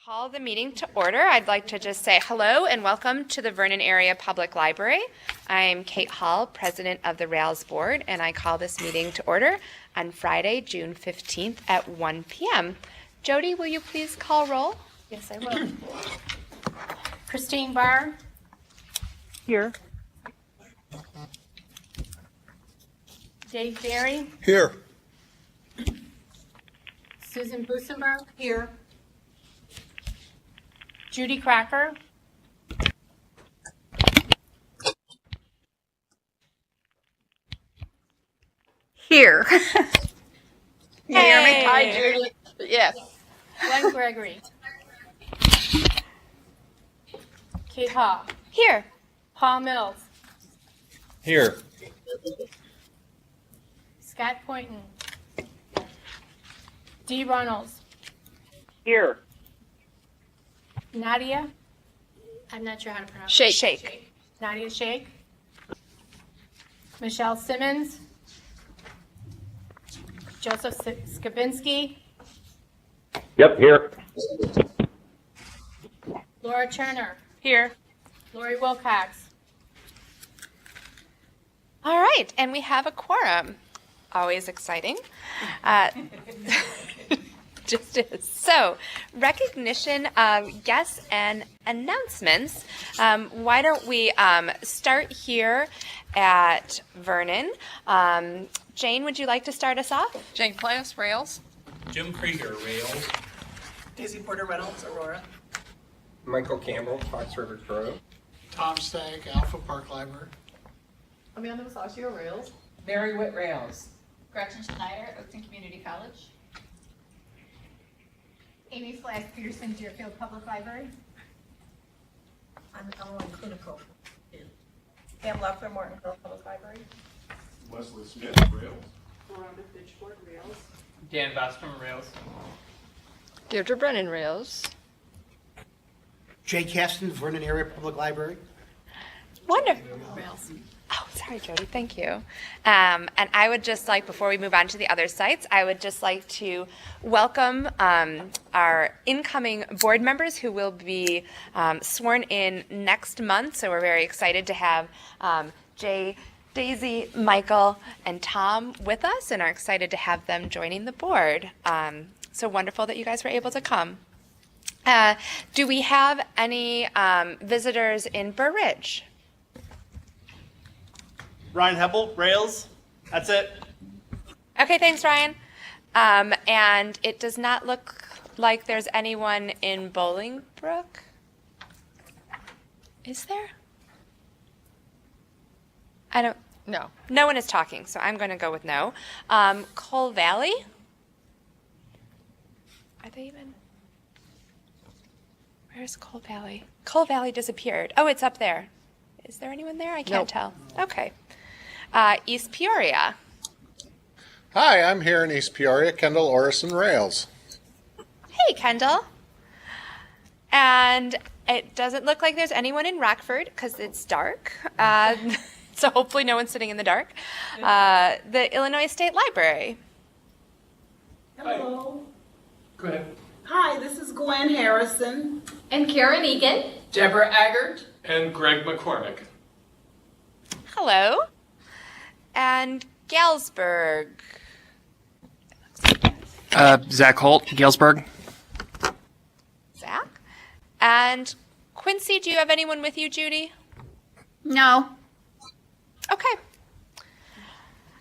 call the meeting to order. I'd like to just say hello and welcome to the Vernon Area Public Library. I'm Kate Hall, President of the Rails Board, and I call this meeting to order on Friday, June 15th at 1 p.m. Jody, will you please call roll? Yes, I will. Christine Barr. Here. Dave Barry. Here. Susan Busenberg. Here. Judy Cracker. Here. Hey. Hi, Judy. Yes. Glenn Gregory. Kate Hall. Here. Paul Mills. Here. Scott Poynton. Dee Runnels. Here. Nadia. I'm not sure how to pronounce Shake. Shake. Nadia Shake. Michelle Simmons. Joseph Skabinski. Yep, here. Laura Turner. Here. Lori Wilcox. All right, and we have a quorum. Always exciting. Just is. So, recognition of guests and announcements. Why don't we start here at Vernon? Jane, would you like to start us off? Jane Plas, Rails. Jim Krieger, Rails. Daisy Porter Reynolds, Aurora. Michael Campbell, Fox River Grove. Tom Stagg, Alpha Park Library. Amanda Masaccio, Rails. Mary Witt Rails. Gretchen Schneider, Oakton Community College. Amy Flash Peterson, Deerfield Public Library. I'm Ellen Clinical. Pam Leffler, Morton Hill Public Library. Wesley Smith, Rails. Rhonda Fitchford, Rails. Dan Bostrom, Rails. Deirdre Brennan, Rails. Jay Caston, Vernon Area Public Library. Wonderful. Oh, sorry, Jody. Thank you. And I would just like, before we move on to the other sites, I would just like to welcome our incoming board members who will be sworn in next month. So we're very excited to have Jay, Daisy, Michael, and Tom with us, and are excited to have them joining the board. So wonderful that you guys were able to come. Do we have any visitors in Burr Ridge? Ryan Heppel, Rails. That's it. Okay, thanks, Ryan. And it does not look like there's anyone in Bolingbrook. Is there? I don't. No. No one is talking, so I'm going to go with no. Cole Valley? Are they even? Where's Cole Valley? Cole Valley disappeared. Oh, it's up there. Is there anyone there? I can't tell. Okay. East Peoria. Hi, I'm here in East Peoria, Kendall Orison Rails. Hey, Kendall. And it doesn't look like there's anyone in Rockford because it's dark. So hopefully no one's sitting in the dark. The Illinois State Library. Hello. Go ahead. Hi, this is Gwen Harrison. And Karen Egan. Deborah Aggert. And Greg McCormick. Hello. And Galesburg. Zach Holt, Galesburg. Zach. And Quincy, do you have anyone with you, Judy? No. Okay.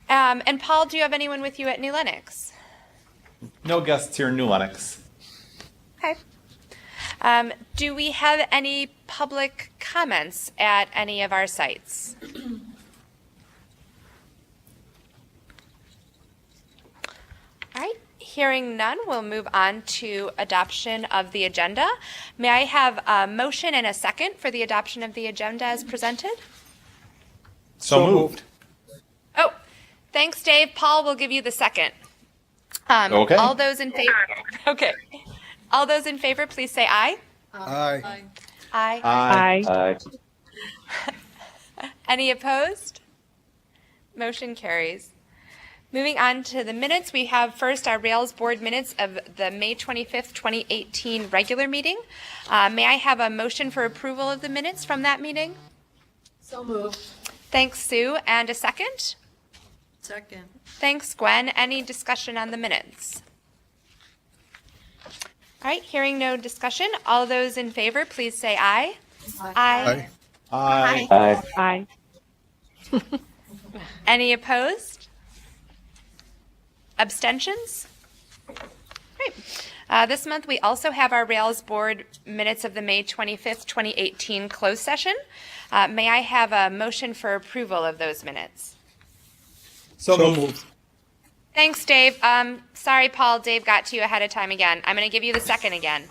And Paul, do you have anyone with you at New Lenox? No guests here in New Lenox. Okay. Do we have any public comments at any of our sites? All right. Hearing none, we'll move on to adoption of the agenda. May I have a motion and a second for the adoption of the agenda as presented? So moved. Oh, thanks, Dave. Paul will give you the second. Okay. All those in favor? Okay. All those in favor, please say aye. Aye. Aye. Aye. Aye. Any opposed? Motion carries. Moving on to the minutes, we have first our Rails Board minutes of the May 25th, 2018 regular meeting. May I have a motion for approval of the minutes from that meeting? So moved. Thanks, Sue. And a second? Second. Thanks, Gwen. Any discussion on the minutes? All right, hearing no discussion, all those in favor, please say aye. Aye. Aye. Aye. Any opposed? Abstentions? Great. This month, we also have our Rails Board minutes of the May 25th, 2018 closed session. May I have a motion for approval of those minutes? So moved. Thanks, Dave. Sorry, Paul, Dave got to you ahead of time again. I'm going to give you the second again.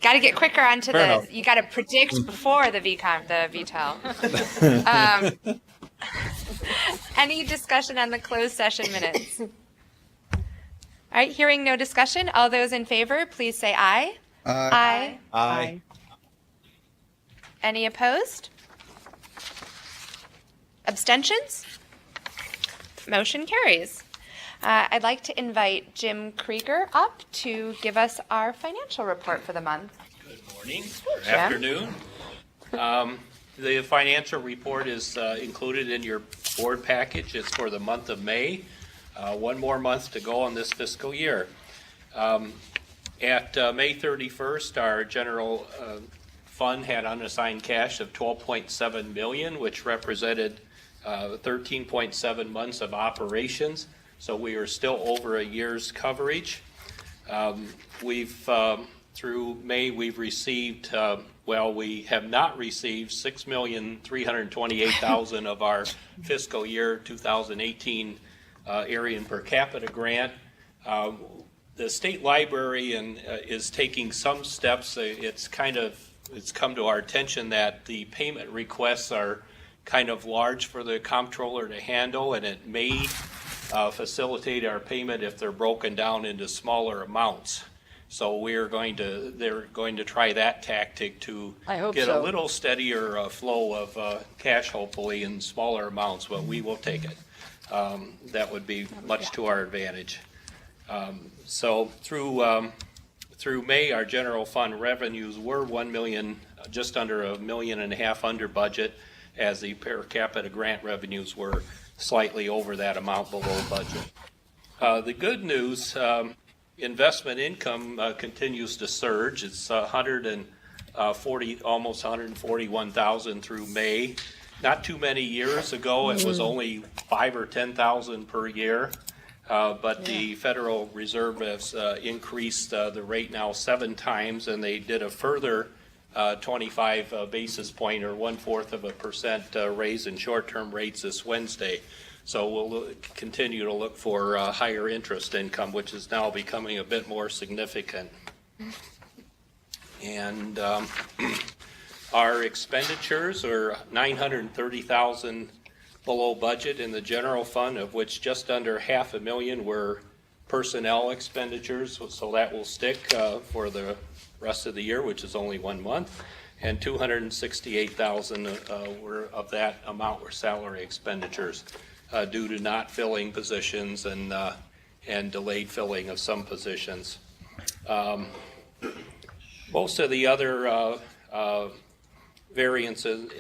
Got to get quicker onto Fair the, enough. you got to predict before the VTEL. Any discussion on the closed session minutes? All right, hearing no discussion, all those in favor, please say aye. Aye. Aye. Any opposed? Abstentions? Motion carries. I'd like to invite Jim Krieger up to give us our financial report for the month. Good morning, or Jim. afternoon. The financial report is included in your board package. It's for the month of May. One more month to go on this fiscal year. At May 31st, our general fund had unassigned cash of $12.7 million, which represented 13.7 months of operations. So we are still over a year's coverage. Through May, we've received, we have not received $6,328,000 of our fiscal year 2018 Aryan per capita grant. The state library is taking some steps. It's come to our attention that the payment requests are kind of large for the comptroller to handle, and it may facilitate our payment if they're broken down into smaller amounts. So they're going to try that tactic to get a little steadier flow of cash, hopefully in smaller amounts, but we will take it. That would be much to our advantage. So through May, our general fund revenues were just under $1.5 million under budget, as the per capita grant revenues were slightly over that amount below budget. The good news, investment income continues to surge. It's almost $141,000 through May. Not too many years ago, it was only $5,000 or $10,000 per year. But the Federal Reserve has increased the rate now 7 times, and they did a further 25 basis point or 0.25% raise in short-term rates this Wednesday. So we'll continue to look for higher interest income, which is now becoming a bit more significant. And our expenditures are $930,000 below budget in the general fund, of which just under $500,000 were personnel expenditures. So that will stick for the rest of the year, which is only 1 month. And $268,000 of that amount were salary expenditures due to not filling positions and delayed filling of some positions. Most of the other variances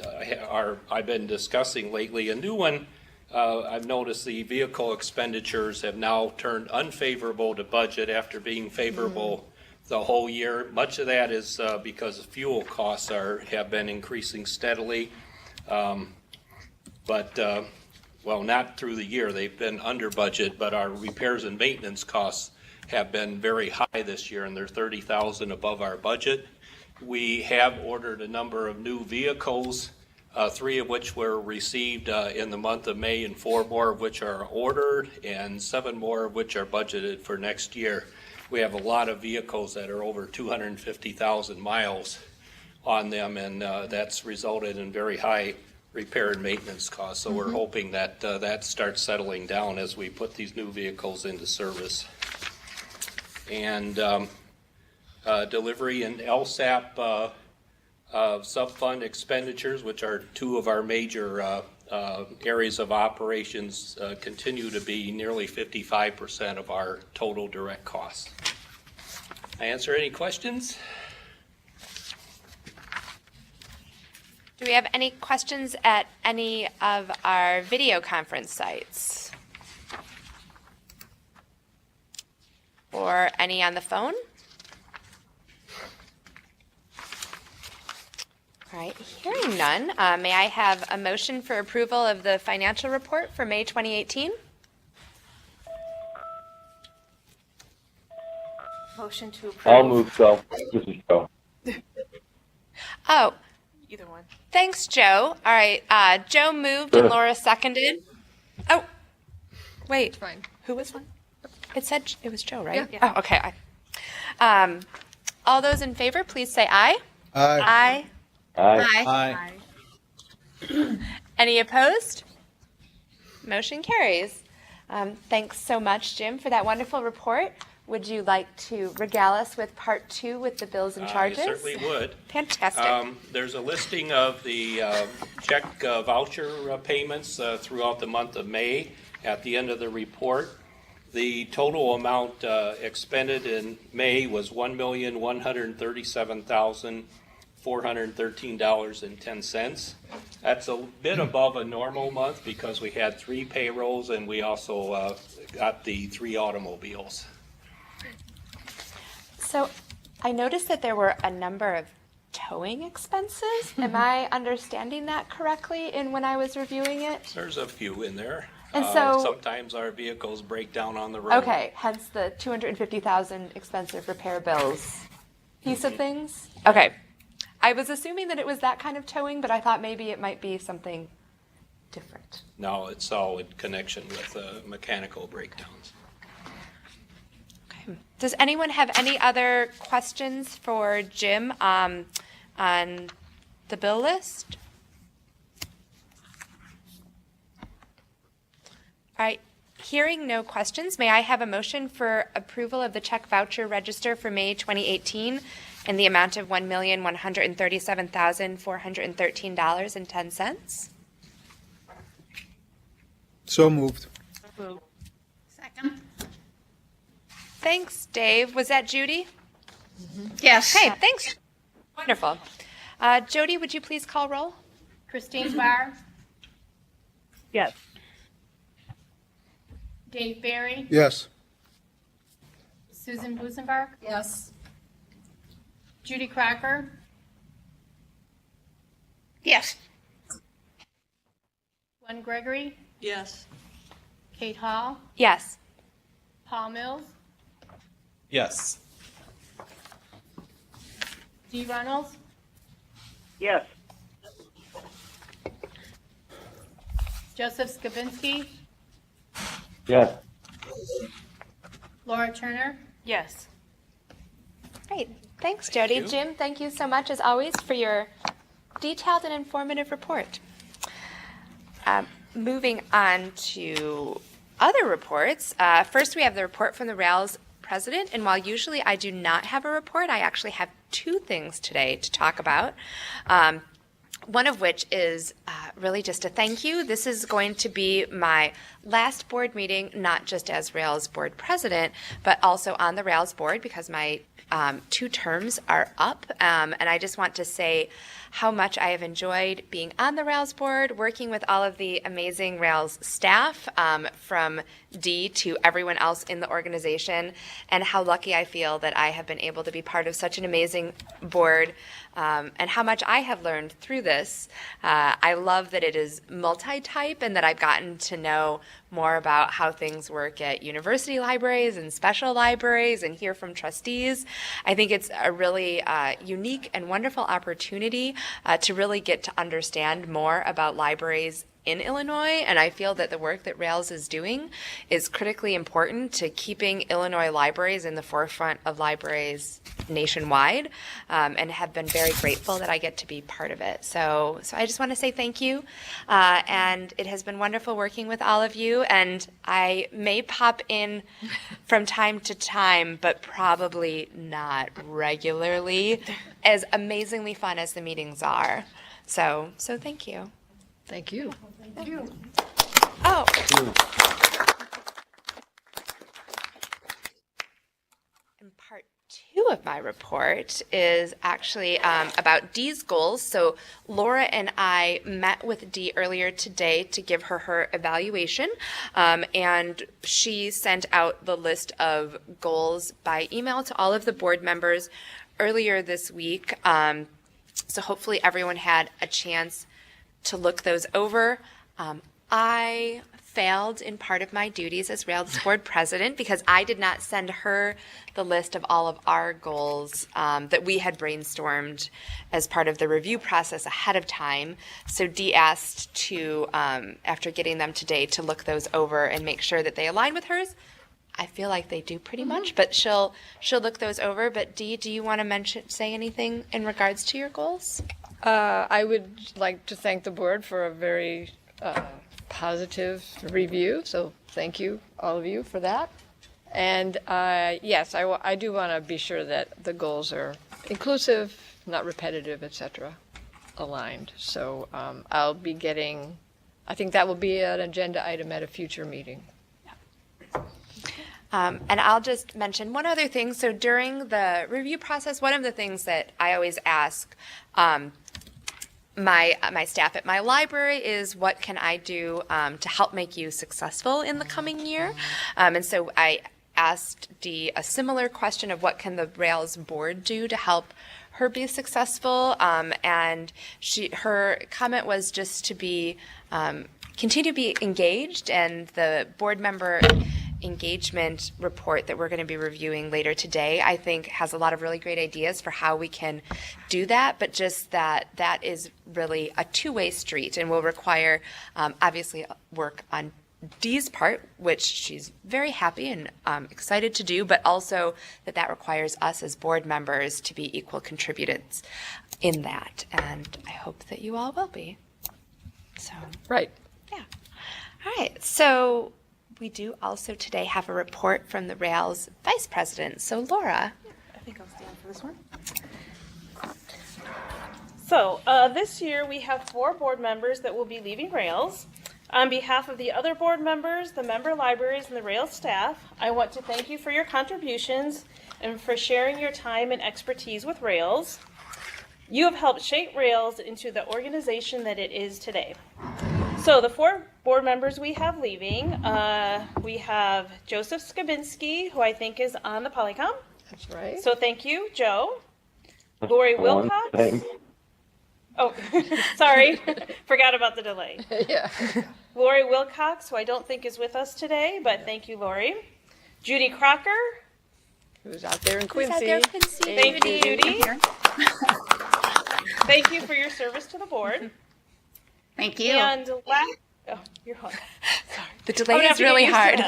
I've been discussing lately. A new one, I've noticed the vehicle expenditures have now turned unfavorable to budget after being favorable the whole year. Much of that is because fuel costs have been increasing steadily. Not through the year. They've been under budget, but our repairs and maintenance costs have been very high this year, and they're $30,000 above our budget. We have ordered a number of new vehicles, 3 of which were received in the month of May, and 4 more of which are ordered, and 7 more of which are budgeted for next year. We have a lot of vehicles that are over 250,000 miles on them, and that's resulted in very high repair and maintenance costs. So we're hoping that that starts settling down as we put these new vehicles into service. And delivery and LSAP Sub-fund expenditures, which are two of our major areas of operations, continue to be nearly 55% of our total direct costs. Answer any questions? Do we have any questions at any of our video conference sites? Or any on the phone? All right, hearing none, may I have a motion for approval of the financial report for May 2018? Motion to approve. I'll move, so. This is Joe. Oh, Either one. thanks, Joe. All right, Joe moved and Laura seconded. Oh, wait. Fine. Who was one? It said it was Joe, right? Yeah. Oh, okay. All those in favor, please say aye. Aye. Aye. Aye. Any opposed? Motion carries. Thanks so much, Jim, for that wonderful report. Would you like to regale us with part 2 with the bills and charges? I certainly would. Fantastic. There's a listing of the check voucher payments throughout the month of May at the end of the report. The total amount expended in May was $1,137,413.10. That's a bit above a normal month because we had 3 payrolls and we also got the 3 automobiles. So I noticed that there were a number of towing expenses. Am I understanding that correctly in when I was reviewing it? There's a few in there. And so- sometimes our vehicles break down on the road. Okay, hence the $250,000 expensive repair bills piece of things? Okay. I was assuming that it was that kind of towing, but I thought maybe it might be something different. No, it's all in connection with mechanical breakdowns. Okay. Does anyone have any other questions for Jim on the bill list? All right, hearing no questions, may I have a motion for approval of the check voucher register for May 2018 in the amount of $1,137,413.10? So moved. Second. Thanks, Dave. Was that Judy? Yes. Hey, thanks. Wonderful. Jody, would you please call roll? Christine Barr, Yes. Dave Barry, Yes. Susan Busenbark, Yes. Judy Crocker, Yes. Glenn Gregory, Yes. Kate Hall, Yes. Paul Mills, Yes. Dee Reynolds, Yes. Joseph Skavinsky, Yes. Laura Turner, Yes. Great. Thanks, Jody. you. Jim, thank you so much, as always, for your detailed and informative report. Moving on to other reports. First, we have the report from the Rails president, and while usually I do not have a report, I actually have 2 things today to talk about. One of which is really just a thank you. This is going to be my last board meeting, not just as Rails board president, but also on the Rails board because my 2 terms are up. And I just want to say how much I have enjoyed being on the Rails board, working with all of the amazing Rails staff, from Dee to everyone else in the organization, and how lucky I feel that I have been able to be part of such an amazing board, and how much I have learned through this. I love that it is multi-type and that I've gotten to know more about how things work at university libraries and special libraries and hear from trustees. I think it's a really unique and wonderful opportunity to really get to understand more about libraries in Illinois, and I feel that the work that Rails is doing is critically important to keeping Illinois libraries in the forefront of libraries nationwide, and have been very grateful that I get to be part of it. So I just want to say thank you, and it has been wonderful working with all of you, and I may pop in from time to time, but probably not regularly, as amazingly fun as the meetings are. So thank you. Thank you. Oh. And part 2 of my report is actually about Dee's goals. So Laura and I met with Dee earlier today to give her evaluation, and she sent out the list of goals by email to all of the board members earlier this week. So hopefully everyone had a chance to look those over. I failed in part of my duties as Rails board president because I did not send her the list of all of our goals that we had brainstormed as part of the review process ahead of time. So Dee asked to, after getting them today, to look those over and make sure that they align with hers. I feel like they do pretty much, but she'll look those over. But Dee, do you want to say anything in regards to your goals? I would like to thank the board for a very positive review, so thank you, all of you, for that. And yes, I do want to be sure that the goals are inclusive, not repetitive, etc., aligned. So I'll be getting, I think that will be an agenda item at a future meeting. And I'll just mention one other thing. So during the review process, one of the things that I always ask my staff at my library is, what can I do to help make you successful in the coming year? And so I asked Dee a similar question of what can the Rails board do to help her be successful, and her comment was just to be continue to be engaged, and the board member engagement report that we're going to be reviewing later today, I think, has a lot of really great ideas for how we can do that, but just that is really a two-way street and will require obviously work on Dee's part, which she's very happy and excited to do, but also that requires us as board members to be equal contributors in that, and I hope that you all will be. So Right. yeah. All right, so we do also today have a report from the Rails Vice President. So Laura. I think I'll stand for this one. So this year we have 4 board members that will be leaving Rails. On behalf of the other board members, the member libraries, and the Rails staff, I want to thank you for your contributions and for sharing your time and expertise with Rails. You have helped shape Rails into the organization that it is today. So the 4 board members we have leaving, we have Joseph Skabinski, who I think is on the Polycom. That's right. So thank you, Joe. Lori Wilcox. Thanks. Oh, sorry. Forgot about the delay. Yeah. Lori Wilcox, who I don't think is with us today, but thank you, Lori. Judy Crocker. Who's out there in Who's Quincy. out there in Quincy? Thank you, Judy. Thank you for your service to the board. Thank you. And last, oh, you're home. Sorry. The delay is really hard.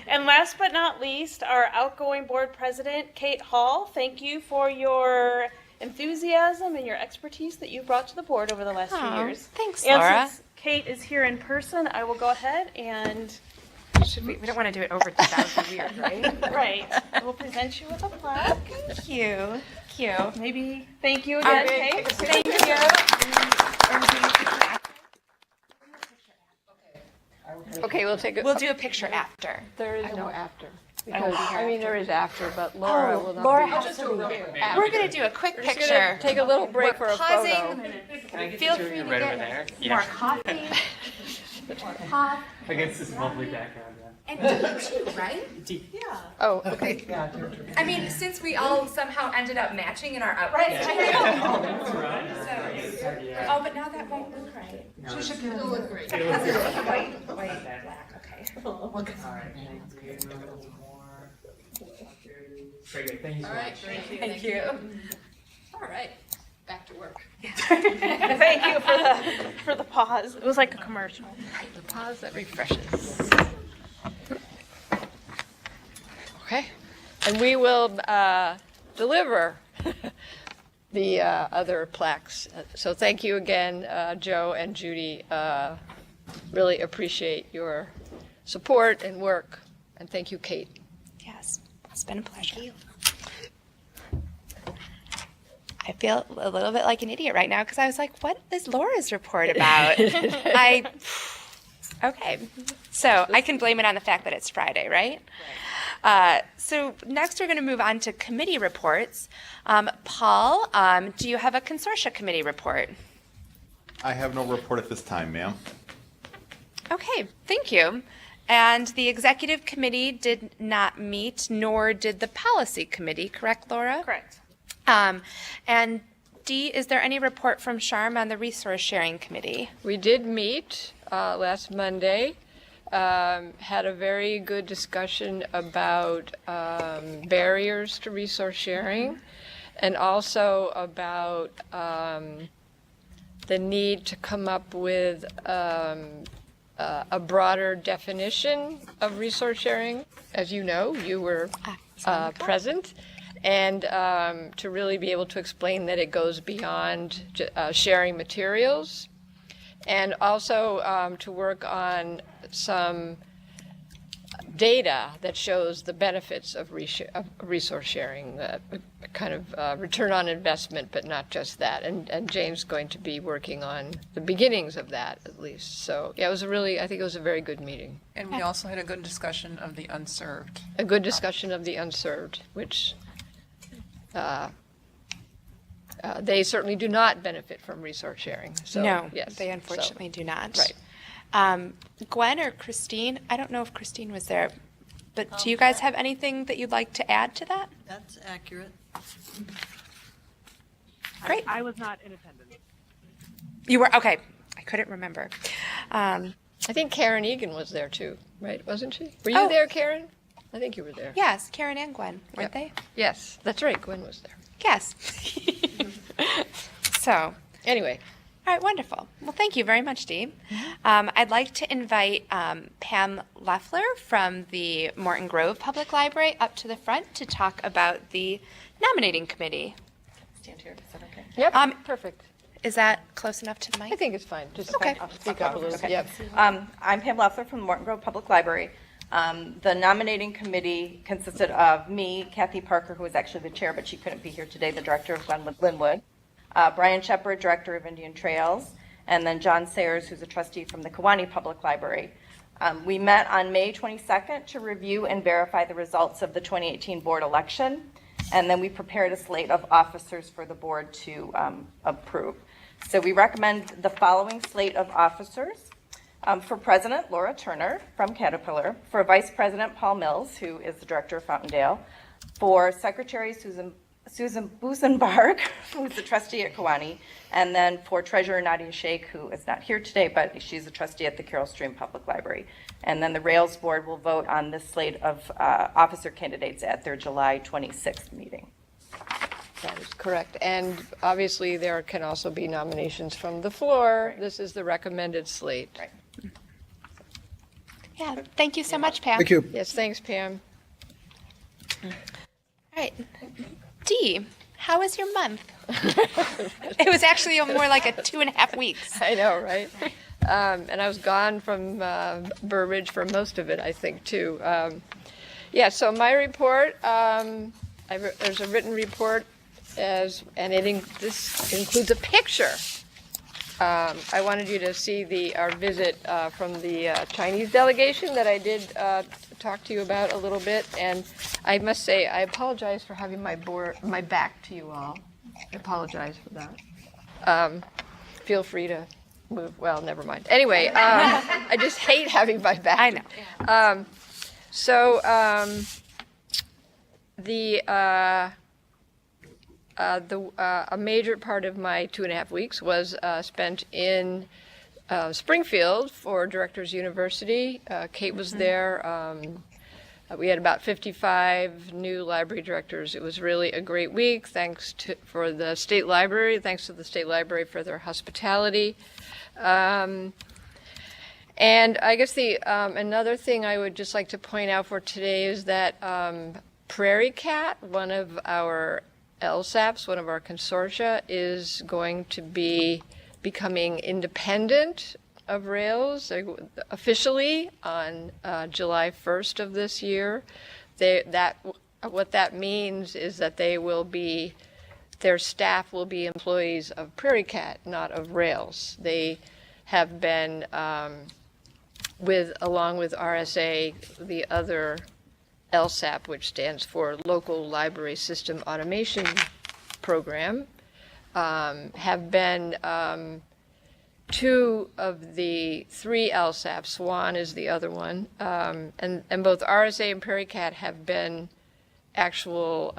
And last but not least, our outgoing board president, Kate Hall. Thank you for your enthusiasm and your expertise that you've brought to the board over the last few years. Thanks, And Laura. since Kate is here in person, I will go ahead and We don't want to do it over. That would be weird, right? right. We'll present you with a plaque. Thank you. Thank you. Maybe thank you again, Okay. Kate. Thank you. Okay, we'll take We'll do a picture after. There is no after. I won't Because, be here I mean, there is after, but Laura will not Laura be. has to be. We're going to do a quick Just picture. gonna take a little break for a Pausing. photo. Feel free to get more coffee. Pop. Against this lovely background, yeah. And Dee too, right? Oh, okay. I mean, since we all somehow ended up matching in our outfits. Oh, but now that won't look right. She should look great. White, black, okay. All right, thank you. Great, thank you so much. Thank you. All right. Back to work. Thank you for the pause. It was like a commercial. The pause that refreshes. Okay, and we will deliver the other plaques. So thank you again, Joe and Judy. Really appreciate your support and work. And thank you, Kate. Yes, it's been a pleasure. I feel a little bit like an idiot right now because I was like, what is Laura's report about? Okay, so I can blame it on the fact that it's Friday, right? So next we're going to move on to committee reports. Paul, do you have a consortia committee report? I have no report at this time, ma'am. Okay, thank you. And the executive committee did not meet, nor did the policy committee, correct, Laura? Correct. And Dee, is there any report from Sharm on the resource sharing committee? We did meet last Monday, had a very good discussion about barriers to resource sharing, and also about the need to come up with a broader definition of resource sharing. As you know, you were present. And to really be able to explain that it goes beyond sharing materials, and also to work on some data that shows the benefits of resource sharing, kind of return on investment, but not just that. And Jane's going to be working on the beginnings of that, at least. So yeah, I think it was a very good meeting. And we also had a good discussion of the unserved. A good discussion of the unserved, which they certainly do not benefit from resource sharing. So, No, yes, they unfortunately do not. Right. Gwen or Christine, I don't know if Christine was there, but do you guys have anything that you'd like to add to that? That's accurate. Great. I was not in attendance. You were, okay. I couldn't remember. I think Karen Egan was there too, right? Wasn't she? Were you there, Karen? I think you were there. Yes, Karen and Gwen, weren't they? Yes, that's right. Gwen was there. Yes. So, anyway. All right, wonderful. Well, thank you very much, Dee. I'd like to invite Pam Leffler from the Morton Grove Public Library up to the front to talk about the nominating committee. Stand here, is that okay? Yep, perfect. Is that close enough to the mic? I think it's fine. Just Okay. speak up a little. Okay. Yep. I'm Pam Leffler from the Morton Grove Public Library. The nominating committee consisted of me, Kathy Parker, who was actually the chair, but she couldn't be here today, the director of Glenwood, Brian Shepard, director of Indian Trails, and then John Sayers, who's a trustee from the Kewanee Public Library. We met on May 22nd to review and verify the results of the 2018 board election, and then we prepared a slate of officers for the board to approve. So we recommend the following slate of officers. For president, Laura Turner from Caterpillar. For vice president, Paul Mills, who is the director of Fountaindale. For secretary, Susan Busenbarg, who's the trustee at Kewanee. And then for treasurer, Nadia Sheikh, who is not here today, but she's a trustee at the Carroll Stream Public Library. And then the Rails board will vote on this slate of officer candidates at their July 26th meeting. That is correct. And obviously, there can also be nominations from the floor. Right. This is the recommended slate. Right. Yeah, thank you so much, Pam. Thank you. Yes, thanks, Pam. All right. Dee, how was your month? It was actually more like a 2.5 weeks. I know, right? And I was gone from Burbridge for most of it, I think, too. Yeah, so my report, there's a written report, this includes a picture. I wanted you to see our visit from the Chinese delegation that I did talk to you about a little bit. And I must say, I apologize for having my back to you all. I apologize for that. Feel free to move. Well, never mind. Anyway, I just hate having my back. I know. A major part of my 2.5 weeks was spent in Springfield for Directors University. Kate was there. We had about 55 new library directors. It was really a great week. Thanks to the State Library for their hospitality. And I guess the another thing I would just like to point out for today is that Prairie Cat, one of our LSAPs, one of our consortia, is going to be becoming independent of Rails officially on July 1st of this year. What that means is that their staff will be employees of Prairie Cat, not of Rails. They have been, along with RSA, the other LSAP, which stands for Local Library System Automation Program, have been two of the three LSAPs. Swan is the other one, and both RSA and Prairie Cat have been actually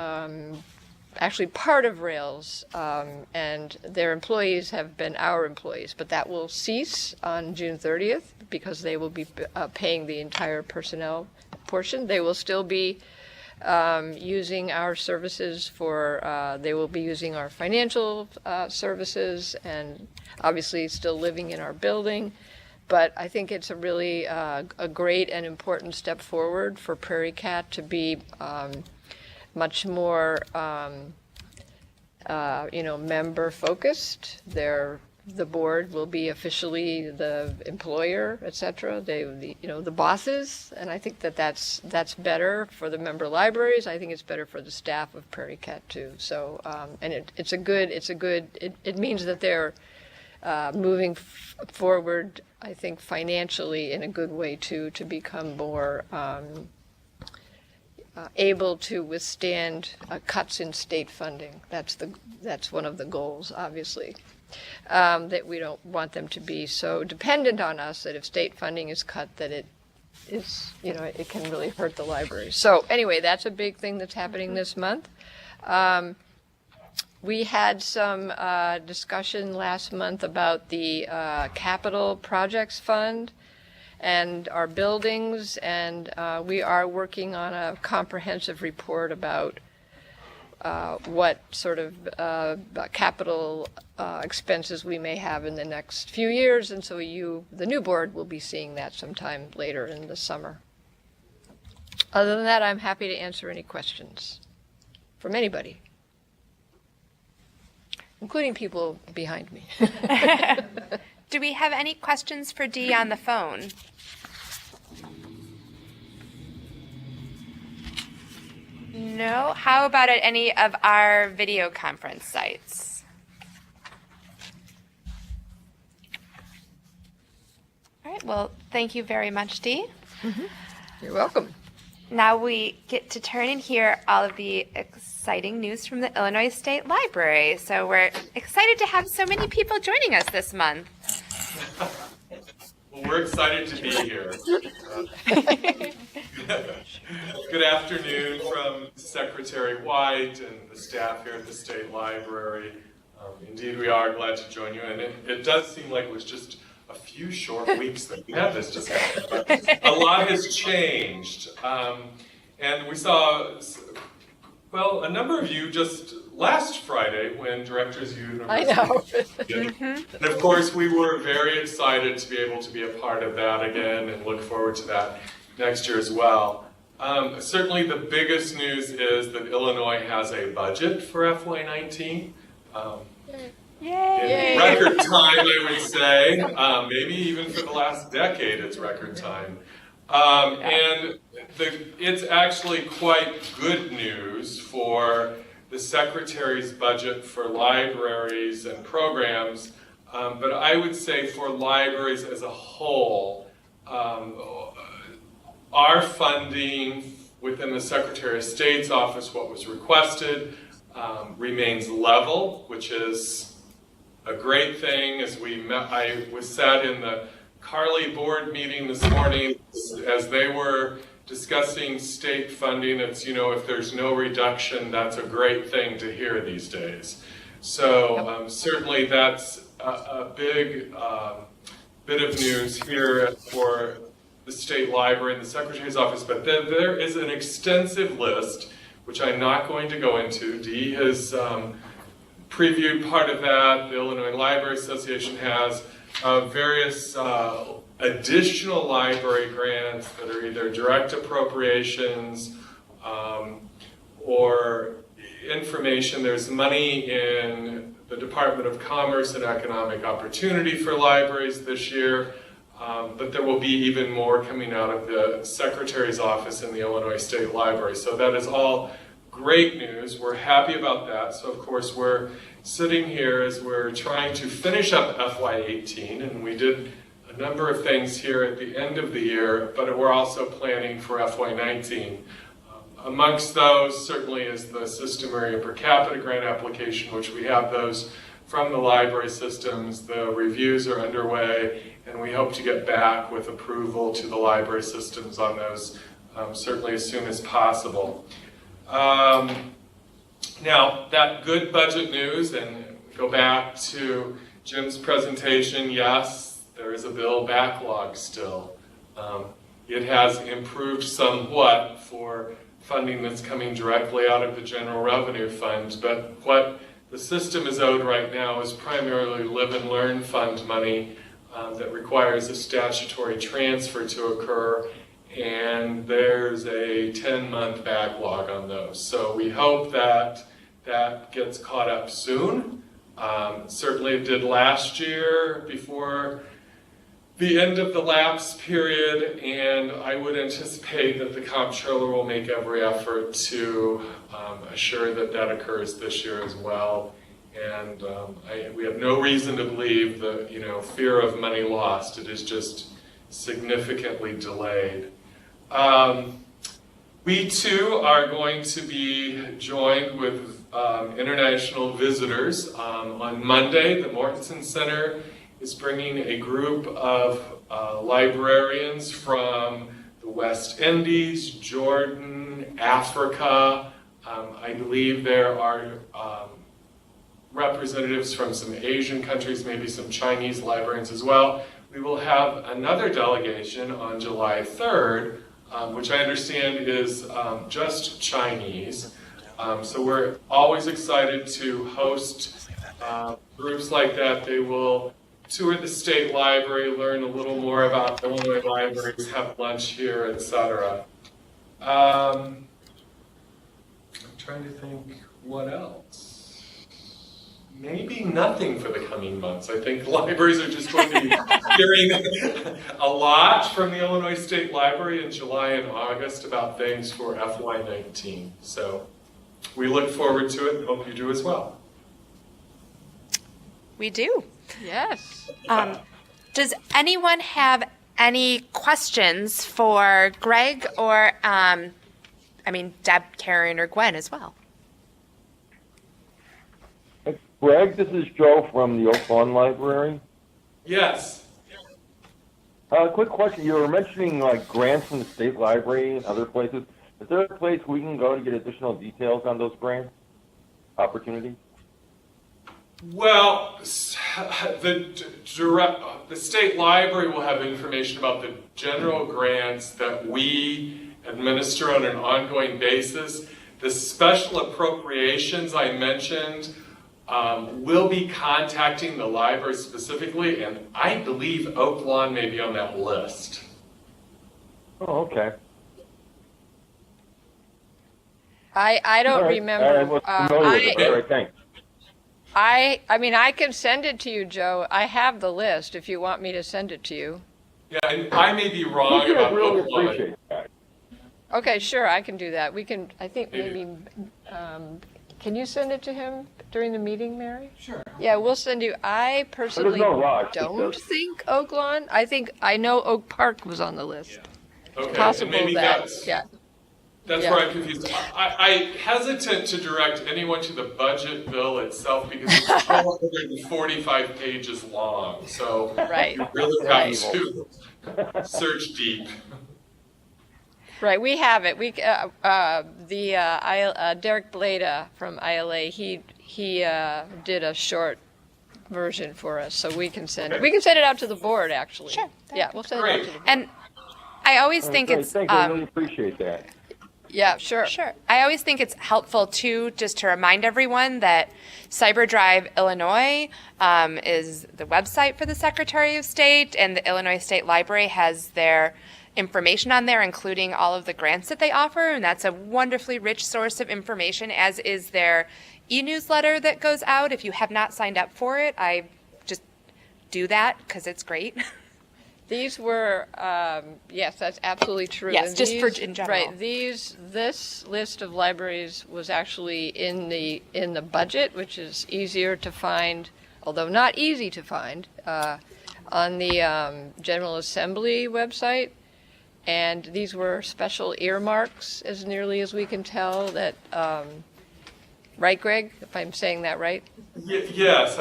part of Rails, and their employees have been our employees, but that will cease on June 30th because they will be paying the entire personnel portion. They will still be using our services they will be using our financial services and obviously still living in our building. But I think it's a really a great and important step forward for Prairie Cat to be much more member focused. The board will be officially the employer, et cetera. The bosses, and I think that's better for the member libraries. I think it's better for the staff of Prairie Cat too. So, and it means that they're moving forward, I think, financially in a good way too, to become more able to withstand cuts in state funding. That's one of the goals, obviously. That we don't want them to be so dependent on us that if state funding is cut, that it can really hurt the library. So anyway, that's a big thing that's happening this month. We had some discussion last month about the Capital Projects Fund and our buildings, and we are working on a comprehensive report about what sort of capital expenses we may have in the next few years, and so the new board, will be seeing that sometime later in the summer. Other than that, I'm happy to answer any questions from anybody, including people behind me. Do we have any questions for Dee on the phone? No? How about at any of our video conference sites? All right, well, thank you very much, Dee. You're welcome. Now we get to turn and hear all of the exciting news from the Illinois State Library. So we're excited to have so many people joining us this month. Well, we're excited to be here. Good afternoon from Secretary White and the staff here at the State Library. Indeed, we are glad to join you, and it does seem like it was just a few short weeks that we had this discussion, but a lot has changed. And we saw, well, a number of you just last Friday when Directors University. I know. And of course, we were very excited to be able to be a part of that again and look forward to that next year as well. Certainly the biggest news is that Illinois has a budget for FY19. Yay! In record time, I would say. Maybe even for the last decade, it's record time. And it's actually quite good news for the Secretary's budget for libraries and programs, but I would say for libraries as a whole, our funding within the Secretary of State's office, what was requested, remains level, which is a great thing. As I was sat in the Carly board meeting this morning as they were discussing state funding. It's, if there's no reduction, that's a great thing to hear these days. So certainly that's a big bit of news here for the State Library and the Secretary's Office, but then there is an extensive list, which I'm not going to go into. Dee has previewed part of that. The Illinois Library Association has various additional library grants that are either direct appropriations or information. There's money in the Department of Commerce and Economic Opportunity for libraries this year, but there will be even more coming out of the Secretary's Office in the Illinois State Library. So that is all great news. We're happy about that. So of course we're sitting here as we're trying to finish up FY18, and we did a number of things here at the end of the year, but we're also planning for FY19. Amongst those certainly is the system area per capita grant application, which we have those from the library systems. The reviews are underway, and we hope to get back with approval to the library systems on those certainly as soon as possible. Now, that good budget news, and go back to Jim's presentation, yes, there is a bill backlog still. It has improved somewhat for funding that's coming directly out of the general revenue fund, but what the system is owed right now is primarily Live and Learn Fund money that requires a statutory transfer to occur, and there's a 10-month backlog on those. So we hope that that gets caught up soon. Certainly it did last year before the end of the lapse period, and I would anticipate that the comptroller will make every effort to assure that that occurs this year as well. And we have no reason to believe the fear of money lost. It is just significantly delayed. We too are going to be joined with international visitors. On Monday, the Mortensen Center is bringing a group of librarians from the West Indies, Jordan, Africa. I believe there are representatives from some Asian countries, maybe some Chinese librarians as well. We will have another delegation on July 3rd, which I understand is just Chinese. So we're always excited to host groups like that. They will tour the State Library, learn a little more about Illinois libraries, have lunch here, etc. I'm trying to think what else. Maybe nothing for the coming months. I think libraries are just going to be hearing a lot from the Illinois State Library in July and August about things for FY19. So we look forward to it and hope you do as well. We do. Yes. Does anyone have any questions for Greg or, Deb, Karen, or Gwen as well? Greg, this is Joe from the Oak Lawn Library. Yes. Quick question. You were mentioning like grants from the State Library and other places. Is there a place we can go to get additional details on those grant opportunities? Well, the State Library will have information about the general grants that we administer on an ongoing basis. The special appropriations I mentioned will be contacting the library specifically, and I believe Oak Lawn may be on that list. Oh, okay. I don't remember. I was familiar with it. All right, thanks. I can send it to you, Joe. I have the list if you want me to send it to you. Yeah, and I may be wrong about really Oak Lawn. appreciate that. Okay, sure, I can do that. We can, I think maybe, can you send it to him during the meeting, Mary? Sure. Yeah, we'll send you. I personally no rush, don't because- think Oak Lawn. I know Oak Park was on the list. Okay, Possible and maybe that, that's Yeah. where I'm confused. I hesitant to direct anyone to the budget bill itself because it's 445 pages long. So Right. you really have to search deep. Right, we have it. We Derek Blada from ILA, he did a short version for us, so we can send it. We can send it out to the board, actually. Sure. Yeah, we'll send it out to the board. And I always think Great, it's thank you. I really appreciate that. Yeah, sure. Sure. I always think it's helpful too, just to remind everyone that CyberDrive Illinois is the website for the Secretary of State, and the Illinois State Library has their information on there, including all of the grants that they offer, and that's a wonderfully rich source of information, as is their e-newsletter that goes out. If you have not signed up for it, I just do that because it's great. These were, yes, that's absolutely true. Yes, And just for these- in general. Right, this list of libraries was actually in the budget, which is easier to find, although not easy to find, on the General Assembly website. And these were special earmarks, as nearly as we can tell, that, right, Greg, if I'm saying that right? Yes,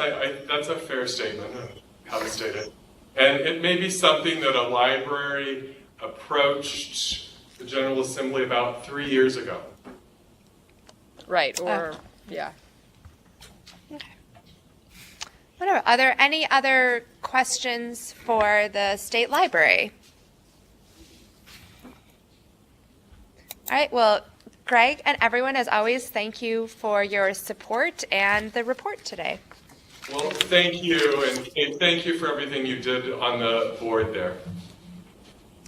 that's a fair statement of how to state it. And it may be something that a library approached the General Assembly about 3 years ago. Right, or, yeah. Whatever. Are there any other questions for the State Library? All right, well, Greg and everyone, as always, thank you for your support and the report today. Well, thank you, and thank you for everything you did on the board there.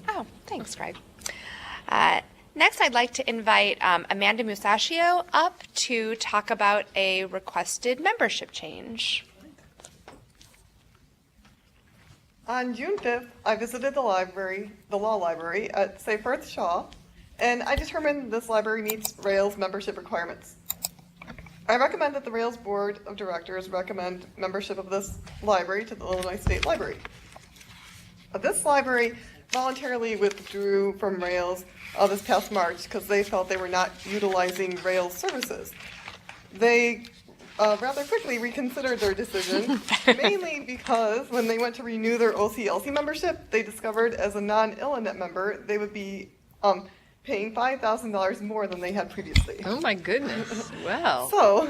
Oh, thanks, Greg. Next, I'd like to invite Amanda Musacchio up to talk about a requested membership change. On June 5th, I visited the law library at St. Bertha Shaw, and I determined this library meets Rails membership requirements. I recommend that the Rails Board of Directors recommend membership of this library to the Illinois State Library. This library voluntarily withdrew from Rails this past March because they felt they were not utilizing Rails services. They rather quickly reconsidered their decision, mainly because when they went to renew their OCLC membership, they discovered as a non-Illinet member, they would be paying $5,000 more than they had previously. Oh my goodness, wow. So,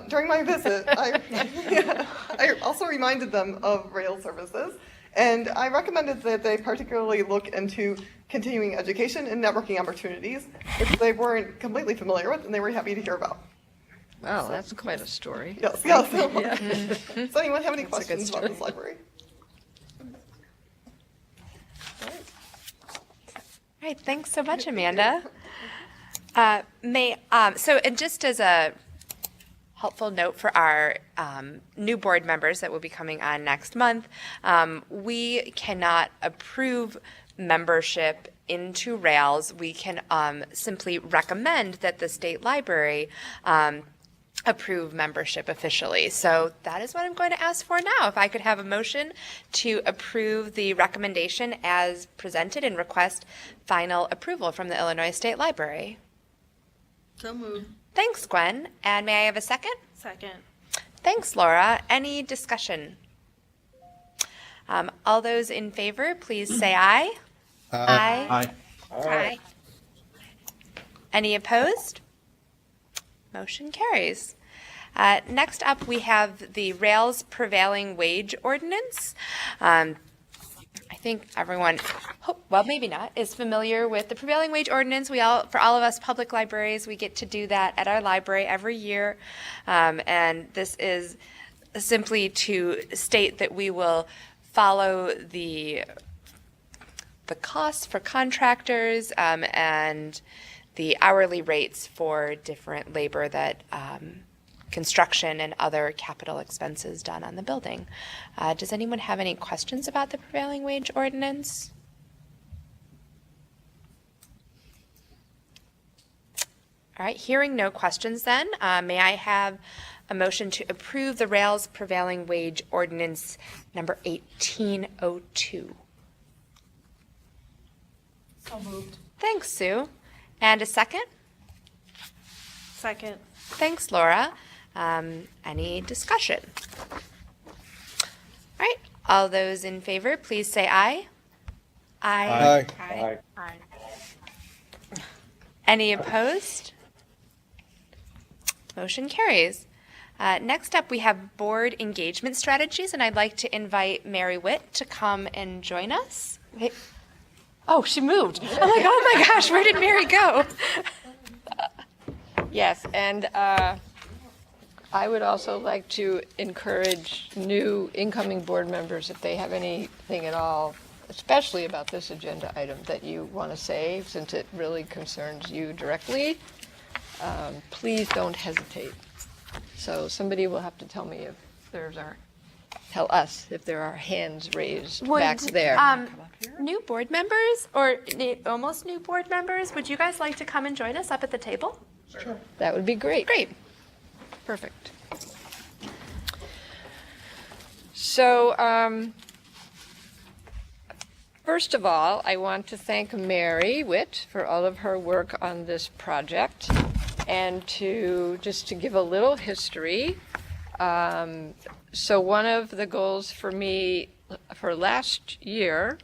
during my visit, I also reminded them of Rails services, and I recommended that they particularly look into continuing education and networking opportunities, which they weren't completely familiar with, and they were happy to hear about. Wow, that's quite a story. Yes. Yeah. Does anyone have any That's a good questions about story. this library? All right, thanks so much, Amanda. And just as a helpful note for our new board members that will be coming on next month, we cannot approve membership into Rails. We can simply recommend that the state library approve membership officially. So that is what I'm going to ask for now. If I could have a motion to approve the recommendation as presented and request final approval from the Illinois State Library. So moved. Thanks, Gwen. And may I have a second? Second. Thanks, Laura. Any discussion? All those in favor, please say aye. Aye. Aye. Any opposed? Motion carries. Next up, we have the Rails Prevailing Wage Ordinance. I think everyone, well, maybe not, is familiar with the Prevailing Wage Ordinance. For all of us public libraries, we get to do that at our library every year. And this is simply to state that we will follow the costs for contractors and the hourly rates for different labor that construction and other capital expenses done on the building. Does anyone have any questions about the prevailing wage ordinance? All right, hearing no questions then, may I have a motion to approve the Rails Prevailing Wage Ordinance number 1802? So moved. Thanks, Sue. And a second? Second. Thanks, Laura. Any discussion? All right, all those in favor, please say aye. Aye. Aye. Aye. Any opposed? Motion carries. Next up, we have board engagement strategies, and I'd like to invite Mary Witt to come and join us. Oh, she moved. I'm like, oh my gosh, where did Mary go? Yes, and I would also like to encourage new incoming board members, if they have anything at all, especially about this agenda item, that you want to say, since it really concerns you directly, please don't hesitate. So somebody will have to tell me if tell us if there are hands raised back there. New board members or almost new board members, would you guys like to come and join us up at the table? Sure. That would be great. Great. Perfect. So, first of all, I want to thank Mary Witt for all of her work on this project, and to give a little history. So one of the goals for me for last year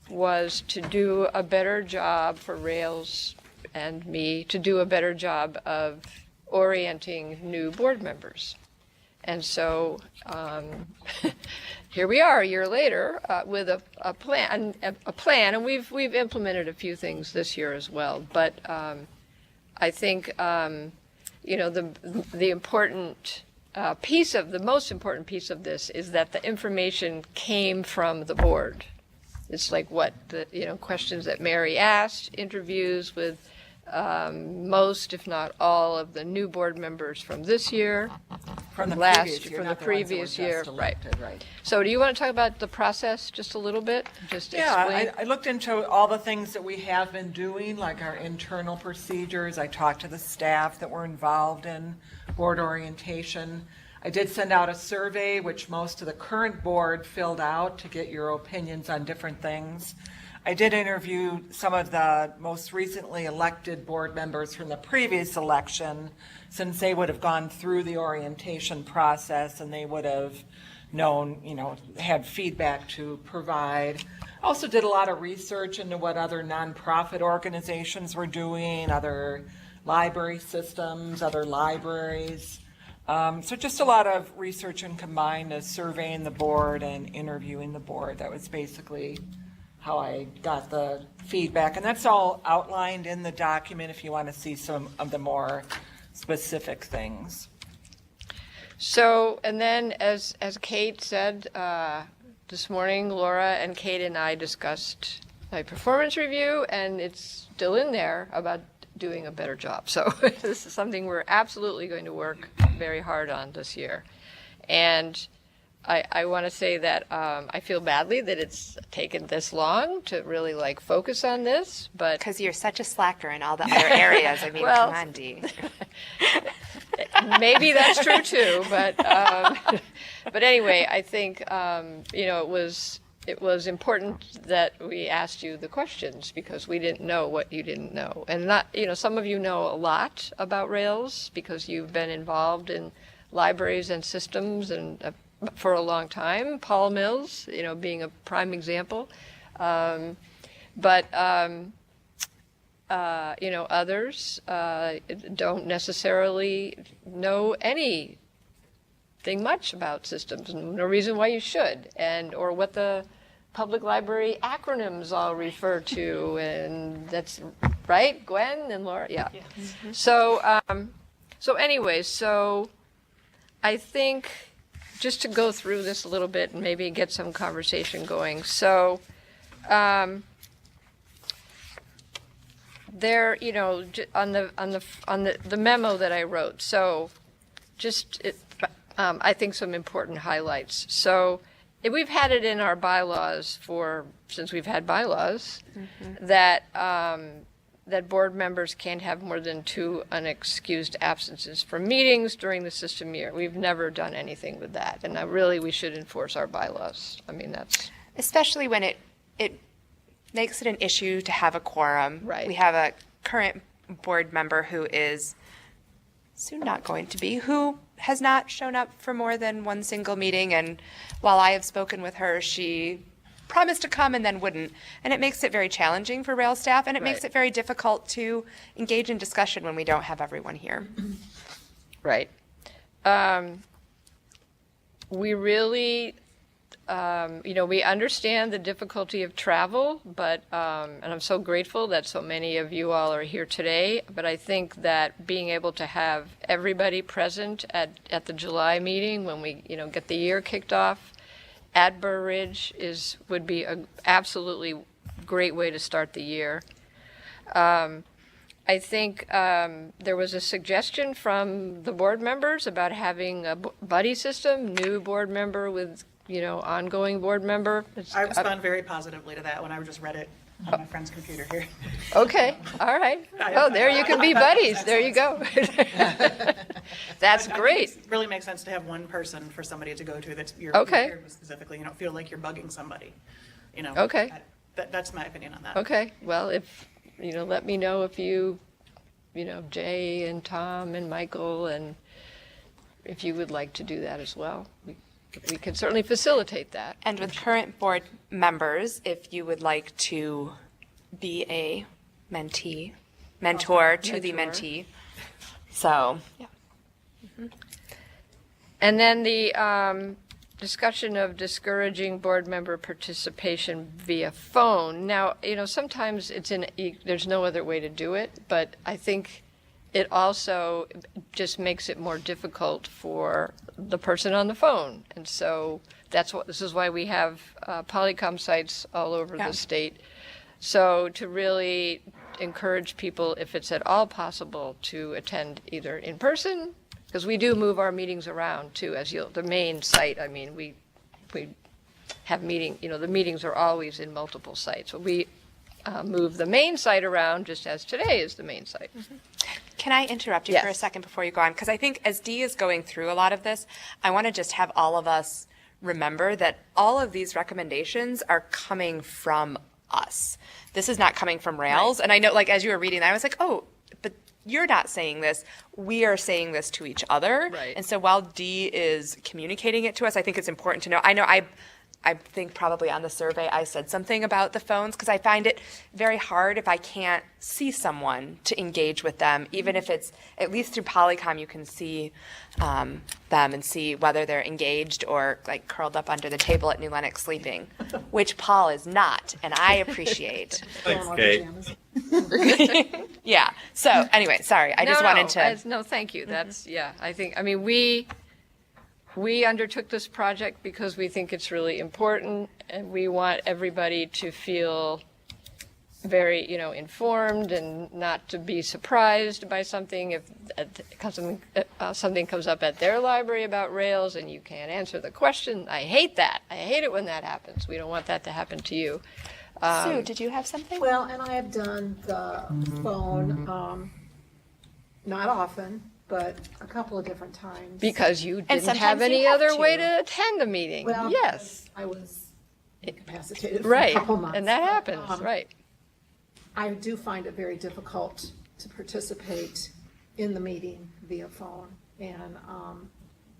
was to do a better job for Rails and me to do a better job of orienting new board members. And so here we are a year later with a plan, and we've implemented a few things this year as well. But I think the important the most important piece of this is that the information came from the board. It's like what the questions that Mary asked, interviews with most, if not all, of the new board members from this year, from the previous year, right? So, do you want to talk about the process just a little bit? Just explain. I looked into all the things that we have been doing, like our internal procedures. I talked to the staff that were involved in board orientation. I did send out a survey, which most of the current board filled out to get your opinions on different things. I did interview some of the most recently elected board members from the previous election, since they would have gone through the orientation process and they would have known, had feedback to provide. I also did a lot of research into what other nonprofit organizations were doing, other library systems, other libraries. So just a lot of research and combined as surveying the board and interviewing the board. That was basically how I got the feedback. And that's all outlined in the document if you want to see some of the more specific things. So, and then as Kate said this morning, Laura and Kate and I discussed my performance review, and it's still in there about doing a better job. So this is something we're absolutely going to work very hard on this year. And I want to say that I feel badly that it's taken this long to really focus on this, but because you're such a slacker in all the other areas. I mean, well, come on, Dee. Maybe that's true too, but anyway, I think it was important that we asked you the questions because we didn't know what you didn't know, and some of you know a lot about Rails because you've been involved in libraries and systems and for a long time. Paul Mills, being a prime example, but others don't necessarily know anything much about systems. No reason why you should, or what the public library acronyms all refer to, and that's right, Gwen and Laura, yeah. Mm-hmm. So anyways, so I think just to go through this a little bit and maybe get some conversation going. So there, on the memo that I wrote. So I think some important highlights. So we've had it in our bylaws since we've had bylaws, mm-hmm. that board members can't have more than 2 unexcused absences from meetings during the system year. We've never done anything with that, and we should enforce our bylaws. I mean, that's especially when it makes it an issue to have a quorum. Right. We have a current board member who is soon not going to be, who has not shown up for more than one single meeting, and while I have spoken with her, she promised to come and then wouldn't. And it makes it very challenging for Rails staff, and it makes it very difficult to engage in discussion when we don't have everyone here. Right. We really we understand the difficulty of travel, but, and I'm so grateful that so many of you all are here today, but I think that being able to have everybody present at the July meeting when we, get the year kicked off at Burr Ridge would be a absolutely great way to start the year. I think there was a suggestion from the board members about having a buddy system, new board member with, ongoing board member. I respond very positively to that when I just read it on my friend's computer here. Okay, all right. Oh, there you can be buddies. There you go. That's great. It really makes sense to have one person for somebody to go to that's you're Okay. paired with specifically. You don't feel like you're bugging somebody. Okay. That's my opinion on that. Okay, well, if, let me know if you, Jay and Tom and Michael, and if you would like to do that as well. We can certainly facilitate that. And with current board members, if you would like to be a mentor to the mentee. So, yeah. And then the discussion of discouraging board member participation via phone. Now, sometimes there's no other way to do it, but I think it also just makes it more difficult for the person on the phone. And so this is why we have Polycom sites all over the state. So to really encourage people, if it's at all possible, to attend either in person, because we do move our meetings around too, the main site, we have the meetings are always in multiple sites. So we move the main site around just as today is the main site. Mm-hmm. Can I interrupt you for a second before you go on? Because I think as Dee is going through a lot of this, I want to just have all of us remember that all of these recommendations are coming from us. This is not coming from Rails. Right. And I know, as you were reading that, I was like, oh, but you're not saying this. We are saying this to each other. Right. And so while Dee is communicating it to us, I think it's important to know. I think probably on the survey I said something about the phones because I find it very hard if I can't see someone to engage with them, even if it's at least through Polycom you can see them and see whether they're engaged or curled up under the table at New Lenox sleeping, which Paul is not, and I appreciate. Thanks, Kate. Yeah. So anyway, sorry. I just wanted to. No, thank you. That's I think we undertook this project because we think it's really important, and we want everybody to feel very, informed and not to be surprised by something if something comes up at their library about Rails and you can't answer the question. I hate that. I hate it when that happens. We don't want that to happen to you. Sue, did you have something? Well, and I have done the phone, not often, but a couple of different times. Because you didn't have any other way to attend a meeting. Well, yes. I was incapacitated for right. a couple months. And that happens, right. I do find it very difficult to participate in the meeting via phone. And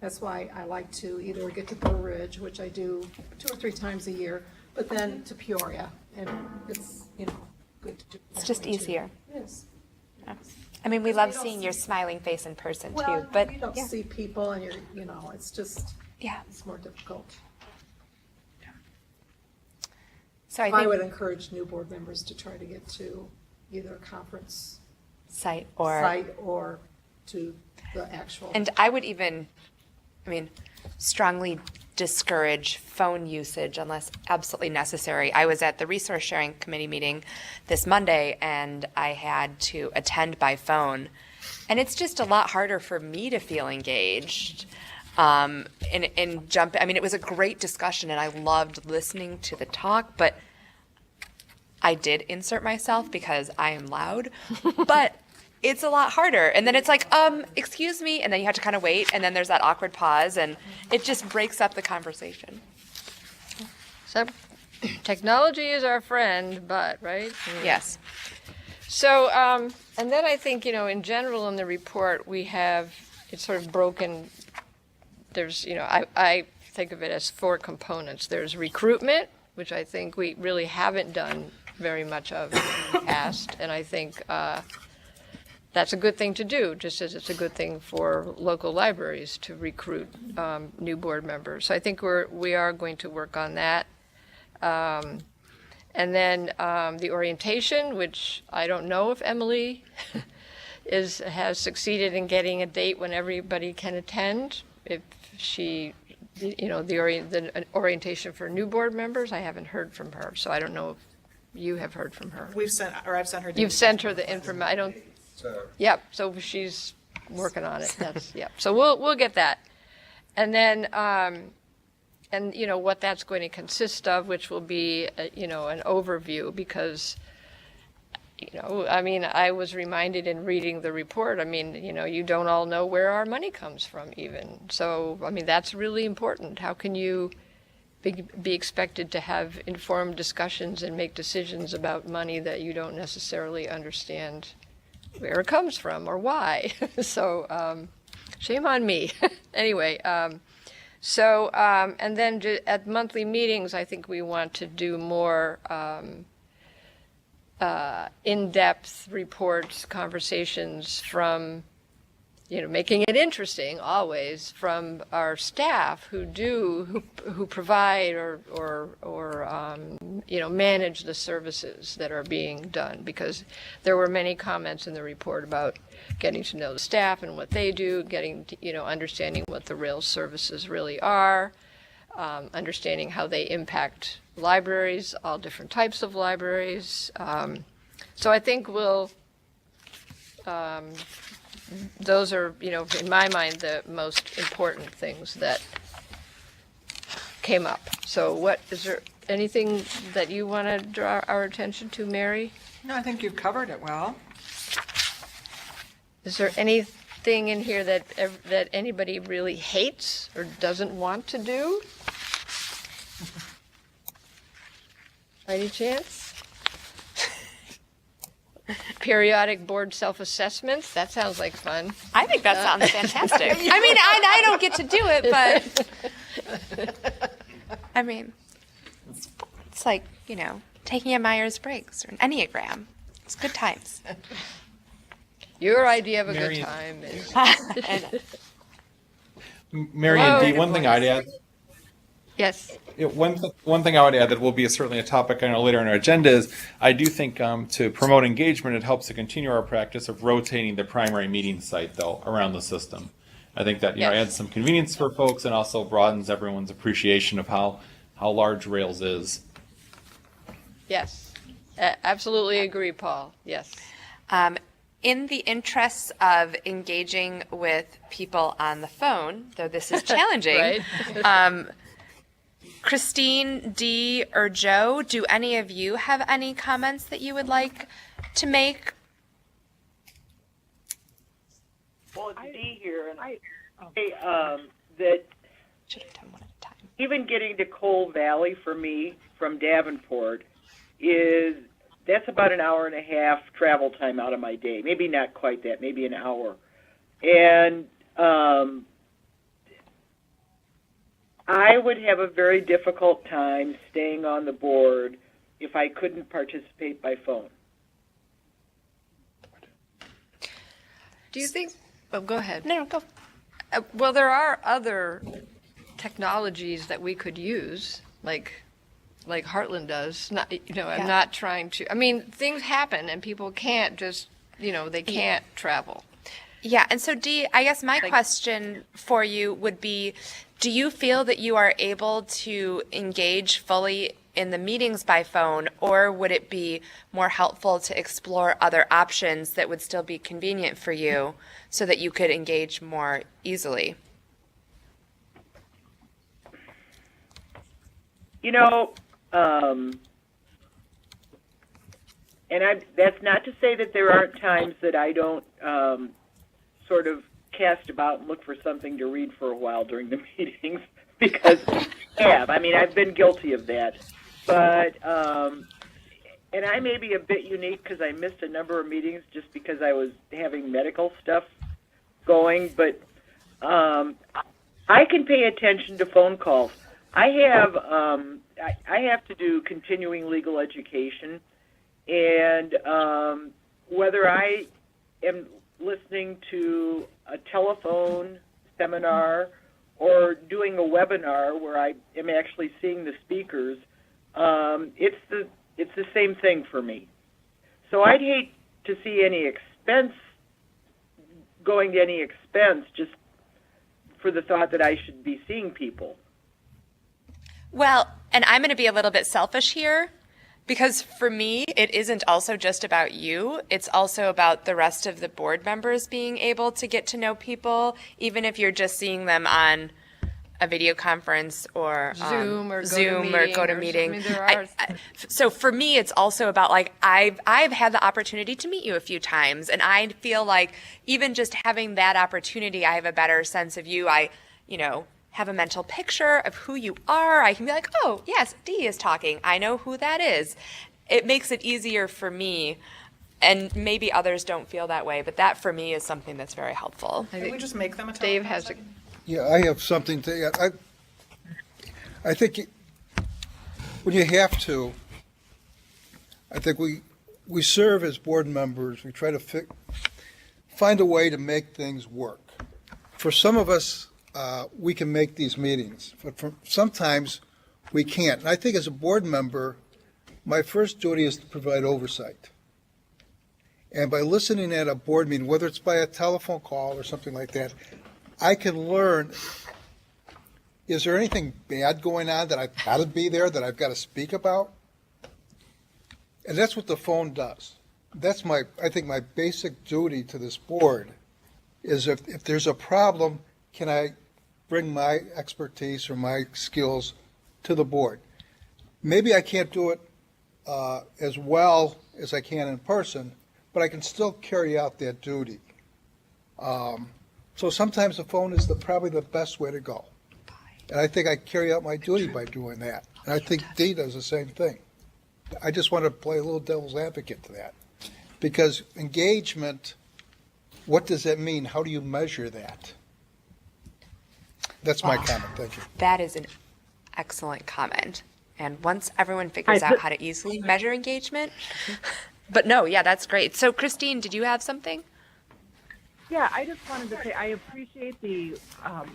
that's why I like to either get to Burr Ridge, which I do 2 or 3 times a year, but then to Peoria. And it's, good to do. It's just easier. It is. Yeah. We love seeing your smiling face in person too, but you don't see people and it's just, it's more difficult. So I would encourage new board members to try to get to either a conference site or to the actual. And I would even, strongly discourage phone usage unless absolutely necessary. I was at the resource sharing committee meeting this Monday and I had to attend by phone, and it's just a lot harder for me to feel engaged and jump. It was a great discussion and I loved listening to the talk, but I did insert myself because I am loud, but it's a lot harder. And then it's like, excuse me. And then you have to kind of wait. And then there's that awkward pause and it just breaks up the conversation. So technology is our friend, but, right? Yes. So, and then I think, in general in the report, we have, it's sort of broken. There's, I think of it as 4 components. There's recruitment, which I think we really haven't done very much of in the past. And I think, that's a good thing to do, just as it's a good thing for local libraries to recruit new board members. So I think we are going to work on that. And then the orientation, which I don't know if Emily has succeeded in getting a date when everybody can attend. If she, the orientation for new board members, I haven't heard from her, so I don't know if you have heard from her. I've sent her. You've sent her the information. I don't. Yep. So she's working on it. That's yep. So we'll get that, and then and what that's going to consist of, which will be an overview, because I mean, I was reminded in reading the report. I mean, you don't all know where our money comes from, even. So I mean, that's really important. How can you be expected to have informed discussions and make decisions about money that you don't necessarily understand where it comes from or why? So shame on me. Anyway, and then at monthly meetings, I think we want to do more in-depth reports, conversations from, making it interesting always, from our staff who provide or manage the services that are being done, because there were many comments in the report about getting to know the staff and what they do, getting to, understanding what the Rails services really are, understanding how they impact libraries, all different types of libraries. So I think those are, in my mind, the most important things that came up. So is there anything that you want to draw our attention to, Mary? No, I think you've covered it well. Is there anything in here that anybody really hates or doesn't want to do? By any chance? Periodic board self-assessments? That sounds like fun. I think that sounds fantastic. I mean, I don't get to do it, but I mean, it's like, taking a Myers-Briggs or an Enneagram. It's good times. Your idea of a Mary good time is... Mary and Dee, one thing I'd add. Yes. One thing I would add that will be certainly a topic I know later on our agenda is I do think to promote engagement, it helps to continue our practice of rotating the primary meeting site, though, around the system. I think that adds some convenience for folks and also broadens everyone's appreciation of how large Rails is. Yes. Absolutely agree, Paul. Yes. In the interests of engaging with people on the phone, though this is challenging, Christine, Dee, or Joe, do any of you have any comments that you would like to make? Well, it's Dee here, and I say that even getting to Coal Valley for me from Davenport that's about an hour and a half travel time out of my day. Maybe not quite that, maybe an hour. And I would have a very difficult time staying on the board if I couldn't participate by phone. Do you think... Oh, go ahead. No, go. Well, there are other technologies that we could use, like Heartland does. I'm not trying to... I mean, things happen and people can't just, they can't travel. Yeah, and so Dee, I guess my question for you would be, do you feel that you are able to engage fully in the meetings by phone, or would it be more helpful to explore other options that would still be convenient for you so that you could engage more easily? That's not to say that there aren't times that I don't sort of cast about and look for something to read for a while during the meetings, because I've been guilty of that. But, and I may be a bit unique because I missed a number of meetings just because I was having medical stuff going, but I can pay attention to phone calls. I have to do continuing legal education, and whether I am listening to a telephone seminar or doing a webinar where I am actually seeing the speakers, it's the same thing for me. So I'd hate to see any expense going to any expense just for the thought that I should be seeing people. Well, and I'm going to be a little bit selfish here, because for me, it isn't also just about you. It's also about the rest of the board members being able to get to know people, even if you're just seeing them on a video conference or Zoom or GoToMeeting. there are. So for me, it's also about like I've had the opportunity to meet you a few times, and I feel like even just having that opportunity, I have a better sense of you. I have a mental picture of who you are. I can be like, oh yes, Dee is talking. I know who that is. It makes it easier for me. And maybe others don't feel that way, but that for me is something that's very helpful. Can we just make them a Dave has a Yeah, I have something to add. I think when you have to, I think we serve as board members. We try to find a way to make things work. For some of us, we can make these meetings, but sometimes we can't. And I think as a board member, my first duty is to provide oversight. And by listening at a board meeting, whether it's by a telephone call or something like that, I can learn, is there anything bad going on that I've got to be there, that I've got to speak about? And that's what the phone does. That's I think my basic duty to this board is if there's a problem, can I bring my expertise or my skills to the board? Maybe I can't do it as well as I can in person, but I can still carry out that duty. So sometimes the phone is probably the best way to go. And I think I carry out my duty by doing that. And I think Dee does the same thing. I just want to play a little devil's advocate to that. Because engagement, what does that mean? How do you measure that? That's my comment. Thank you. That is an excellent comment. And once everyone figures out how to easily measure engagement, but no, yeah, that's great. So Christine, did you have something? Yeah, I just wanted to say I appreciate the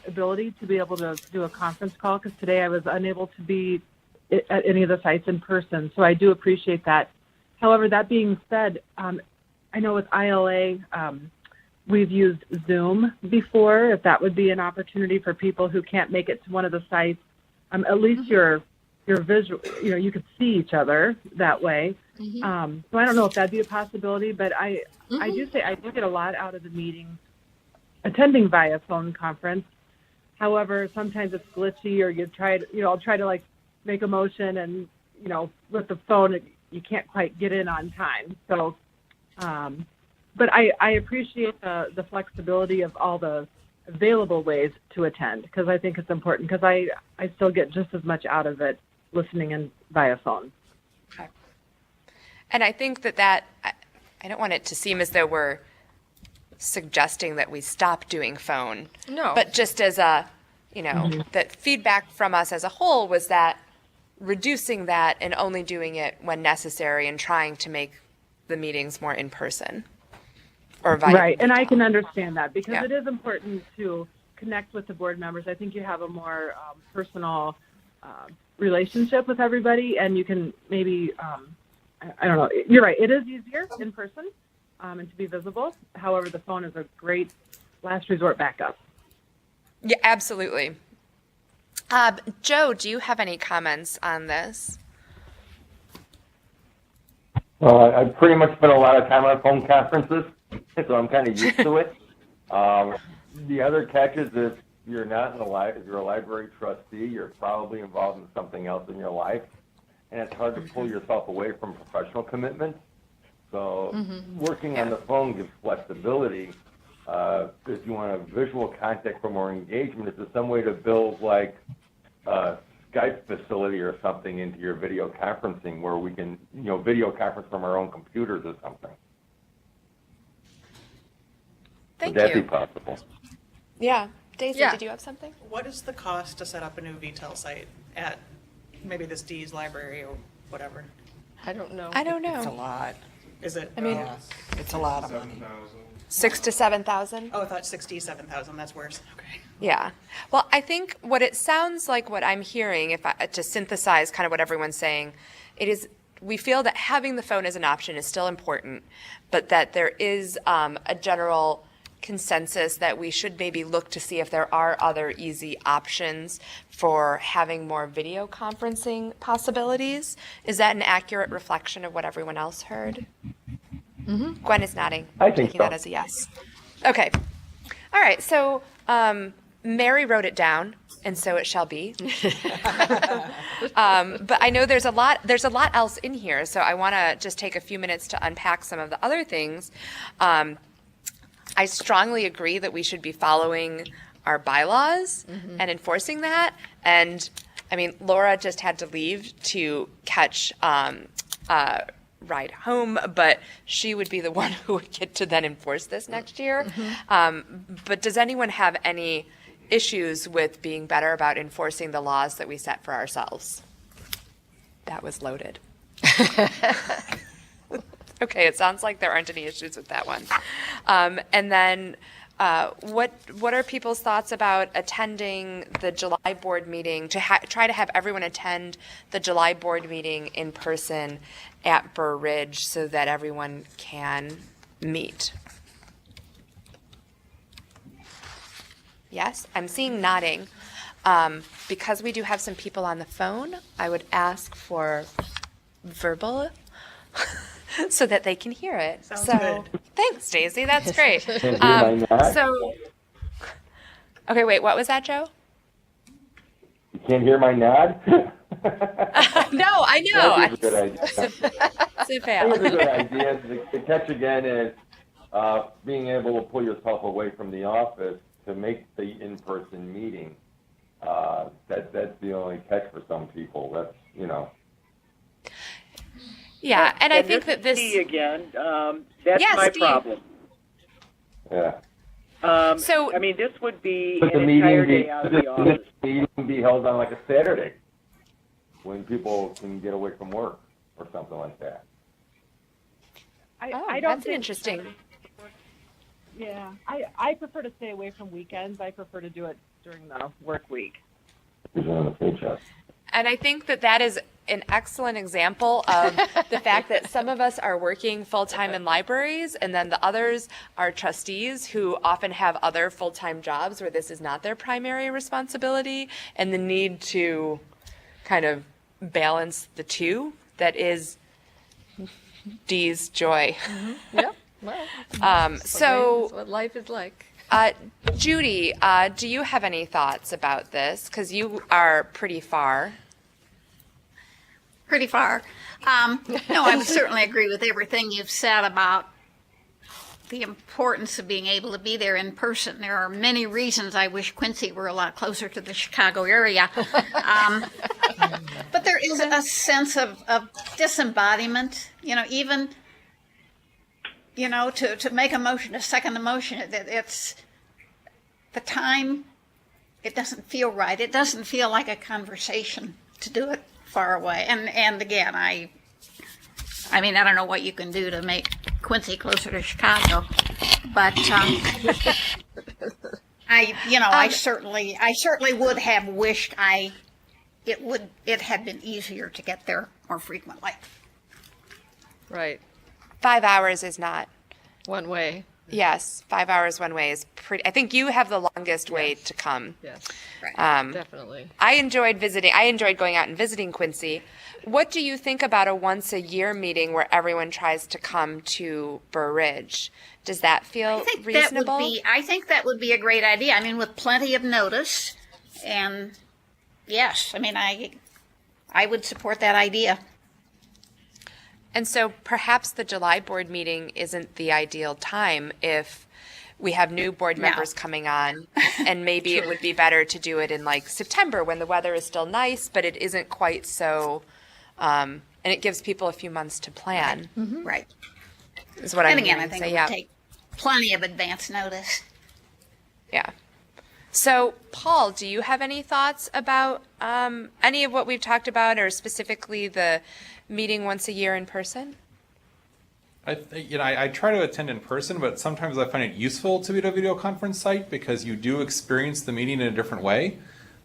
ability to be able to do a conference call, because today I was unable to be at any of the sites in person, so I do appreciate that. However, that being said, I know with ILA, we've used Zoom before, if that would be an opportunity for people who can't make it to one of the sites. At least your visual, you could see each other that way. So I don't know if that'd be a possibility, but I do say I do get a lot out of the meeting attending via phone conference. However, sometimes it's glitchy, or I'll try to like make a motion, and with the phone you can't quite get in on time. So, but I appreciate the flexibility of all the available ways to attend, because I think it's important, because I still get just as much out of it listening in via phone. Okay. And I think that I don't want it to seem as though we're suggesting that we stop doing phone. No. But just as that feedback from us as a whole was that reducing that and only doing it when necessary and trying to make the meetings more in person or via. Right, and I can understand that, because it is important to connect with the board members. I think you have a more personal relationship with everybody, and you can maybe, I don't know, you're right, it is easier in person and to be visible. However, the phone is a great last resort backup. Yeah, absolutely. Joe, do you have any comments on this? I've pretty much spent a lot of time on phone conferences, so I'm kind of used to it. The other catch is if you're not in if you're a library trustee, you're probably involved in something else in your life, and it's hard to pull yourself away from professional commitments. So working on the phone gives flexibility. If you want a visual contact for more engagement, is there some way to build like a Skype facility or something into your video conferencing where we can, video conference from our own computers or something? Thank Would that you. be possible? Yeah. Daisy, did you have something? What is the cost to set up a new VTEL site at maybe this Dee's library or whatever? I don't know. I don't know. It's a lot. Is it? I mean, it's a lot of money. 6 to 7,000? Oh, I thought 67,000, that's worse. Okay. Yeah. Well, I think what it sounds like, what I'm hearing, if I, to synthesize kind of what everyone's saying, it is, we feel that having the phone as an option is still important, but that there is a general consensus that we should maybe look to see if there are other easy options for having more video conferencing possibilities. Is that an accurate reflection of what everyone else heard? Gwen is nodding. I I'm think taking so. that as a yes. Okay. All right. So Mary wrote it down, and so it shall be. But I know there's a lot else in here, so I want to just take a few minutes to unpack some of the other things. I strongly agree that we should be following our bylaws and enforcing that. And I mean, Laura just had to leave to catch ride home, but she would be the one who would get to then enforce this next year. But does anyone have any issues with being better about enforcing the laws that we set for ourselves? That was loaded. Okay, it sounds like there aren't any issues with that one. And then what are people's thoughts about attending the July board meeting, to try to have everyone attend the July board meeting in person at Burr Ridge so that everyone can meet? Yes, I'm seeing nodding. Because we do have some people on the phone, I would ask for verbal so that they can hear it. Sounds so good. Thanks, Daisy. That's great. Can't hear my nod? So, okay, wait, what was that, Joe? You can't hear my nod? No, I know. That is a good idea. It's a I think fail. it's a good idea. The catch again is being able to pull yourself away from the office to make the in-person meeting. That's the only catch for some people. That's, you know. Yeah, and I And think that this. Steve again. That's Yes, my Steve. problem. Yeah. So I mean, this would be But an entire day out of the office. the meeting be held on like a Saturday when people can get away from work or something like that. I Oh, don't that's an think- interesting. Yeah, I prefer to stay away from weekends. I prefer to do it during the work week. Usually on the paycheck. And I think that that is an excellent example of the fact that some of us are working full-time in libraries, and then the others are trustees who often have other full-time jobs where this is not their primary responsibility, and the need to kind of balance the two. That is Dee's joy. Yep. Well, So, that's what life is like. Judy, do you have any thoughts about this? Because you are pretty far. Pretty far. No, I would certainly agree with everything you've said about the importance of being able to be there in person. There are many reasons I wish Quincy were a lot closer to the Chicago area. But there is a sense of disembodiment, even, to make a motion, to second the motion, it's the time, it doesn't feel right. It doesn't feel like a conversation to do it far away. And again, I mean, I don't know what you can do to make Quincy closer to Chicago, but I certainly would have wished it had been easier to get there more frequently. Right. 5 hours is not. One way. Yes, 5 hours one way is pretty. I think you have the longest way to come. Yes. Definitely. I enjoyed going out and visiting Quincy. What do you think about a once a year meeting where everyone tries to come to Burr Ridge? Does that feel reasonable? I think that would be a great idea. I mean, with plenty of notice, and yes, I mean, I would support that idea. And so perhaps the July board meeting isn't the ideal time if we have new board members coming on, and maybe it would be better to do it in like September when the weather is still nice, but it isn't quite so, and it gives people a few months to plan. Right. Is what I'm And again, I hearing. think So, it yeah. would take plenty of advance notice. Yeah. So, Paul, do you have any thoughts about any of what we've talked about, or specifically the meeting once a year in person? I try to attend in person, but sometimes I find it useful to be at a video conference site because you do experience the meeting in a different way.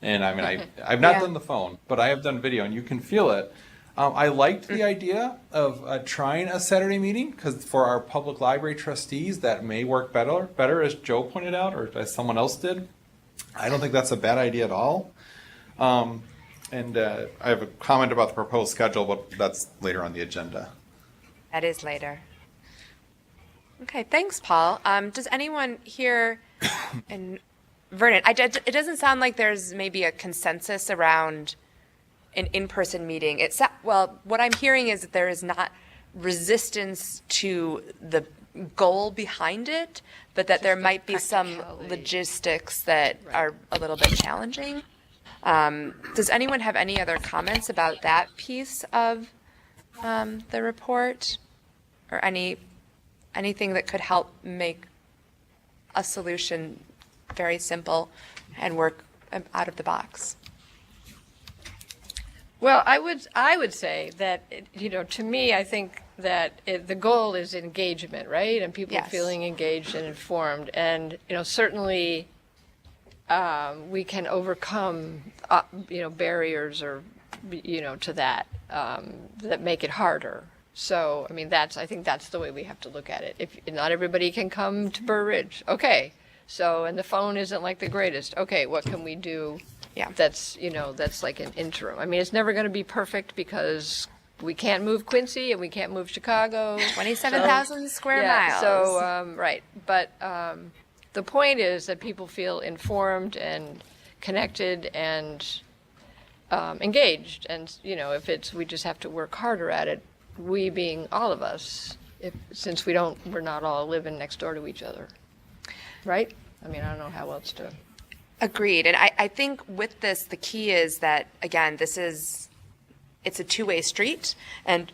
And I mean, I've not done the phone, but I have done video, and you can feel it. I liked the idea of trying a Saturday meeting because for our public library trustees, that may work better, as Joe pointed out, or as someone else did. I don't think that's a bad idea at all. And I have a comment about the proposed schedule, but that's later on the agenda. That is later. Okay, thanks, Paul. Does anyone here, and Vernon, it doesn't sound like there's maybe a consensus around an in-person meeting. Well, what I'm hearing is that there is not resistance to the goal behind it, but that there might be some logistics that are a little bit challenging. Does anyone have any other comments about that piece of the report, or anything that could help make a solution very simple and work out of the box? Well, I would say that, to me, I think that the goal is engagement, right? And people feeling engaged and informed. And, certainly we can overcome, barriers or, to that, that make it harder. So, I mean, I think that's the way we have to look at it. If not everybody can come to Burr Ridge, okay. So, and the phone isn't like the greatest. Okay, what can we do? Yeah. That's like an interim. I mean, it's never going to be perfect because we can't move Quincy and we can't move Chicago. 27,000 square miles. So, right. But the point is that people feel informed connected and engaged. And, we just have to work harder at it, we being all of us, since we're not all living next door to each other. Right? I mean, I don't know how else to. Agreed. And I think with this, the key is that, again, it's a two-way street. And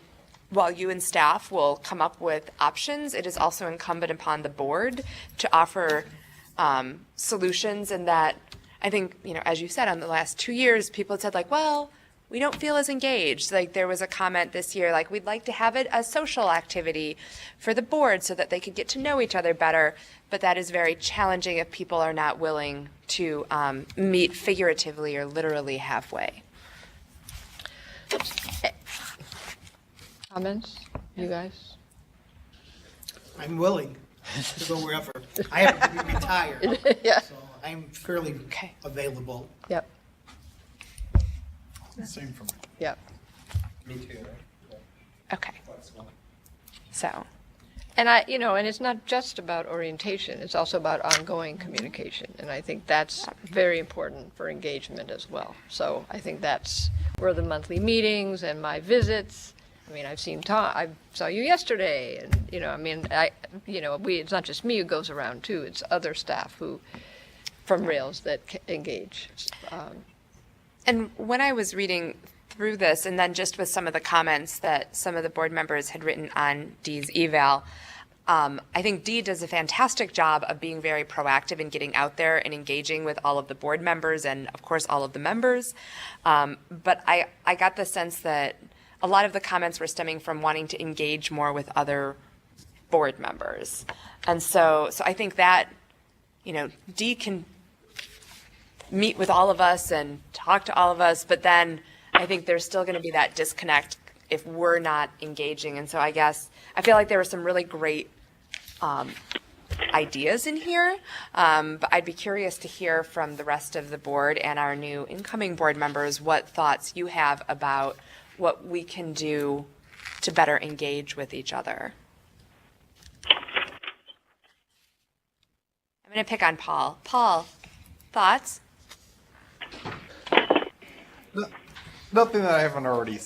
while you and staff will come up with options, it is also incumbent upon the board to offer solutions. And that, I think, as you said, on the last 2 years, people had said, like, well, we don't feel as engaged. Like, there was a comment this year, like, we'd like to have it a social activity for the board so that they could get to know each other better. But that is very challenging if people are not willing to meet figuratively or literally halfway. Comments, you guys? I'm willing to go wherever. I happen to be retired, Yeah. so I'm fairly available. Yep. Same for me. Yep. Me too. Okay. So. And and it's not just about orientation, it's also about ongoing communication. And I think that's very important for engagement as well. So I think that's where the monthly meetings and my visits, I mean, I've seen Tom, I saw you yesterday, and, it's not just me who goes around too, it's other staff from Rails that engage. And when I was reading through this, and then just with some of the comments that some of the board members had written on Dee's eval, I think Dee does a fantastic job of being very proactive in getting out there and engaging with all of the board members and, of course, all of the members. But I got the sense that a lot of the comments were stemming from wanting to engage more with other board members. And so I think that, Dee can meet with all of us and talk to all of us, but then I think there's still going to be that disconnect if we're not engaging. And so I feel like there were some really great ideas in here, but I'd be curious to hear from the rest of the board and our new incoming board members what thoughts you have about what we can do to better engage with each other. I'm going to pick on Paul. Paul, thoughts? Nothing that I haven't already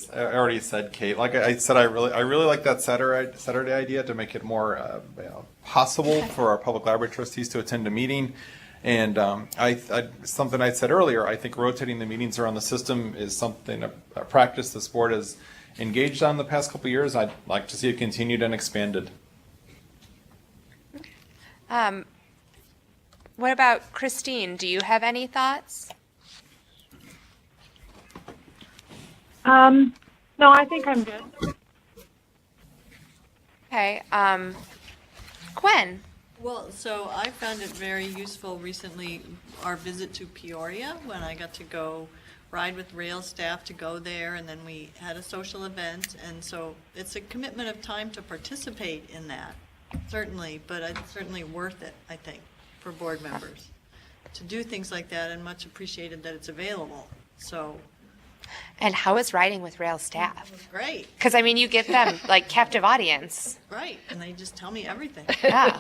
said, Kate. Like I said, I really like that Saturday idea to make it more possible for our public library trustees to attend a meeting. And something I said earlier, I think rotating the meetings around the system is a practice this board has engaged on the past couple of years. I'd like to see it continued and expanded. What about Christine? Do you have any thoughts? No, I think I'm good. Okay, Gwen. Well, so I found it very useful recently, our visit to Peoria, when I got to go ride with rail staff to go there, and then we had a social event, and so it's a commitment of time to participate in that, certainly, but it's certainly worth it, I think, for board members to do things like that, and much appreciated that it's available, so. And how is riding with rail staff? Great. Because, I mean, you get them, like, captive audience. Right, and they just tell me everything. Yeah.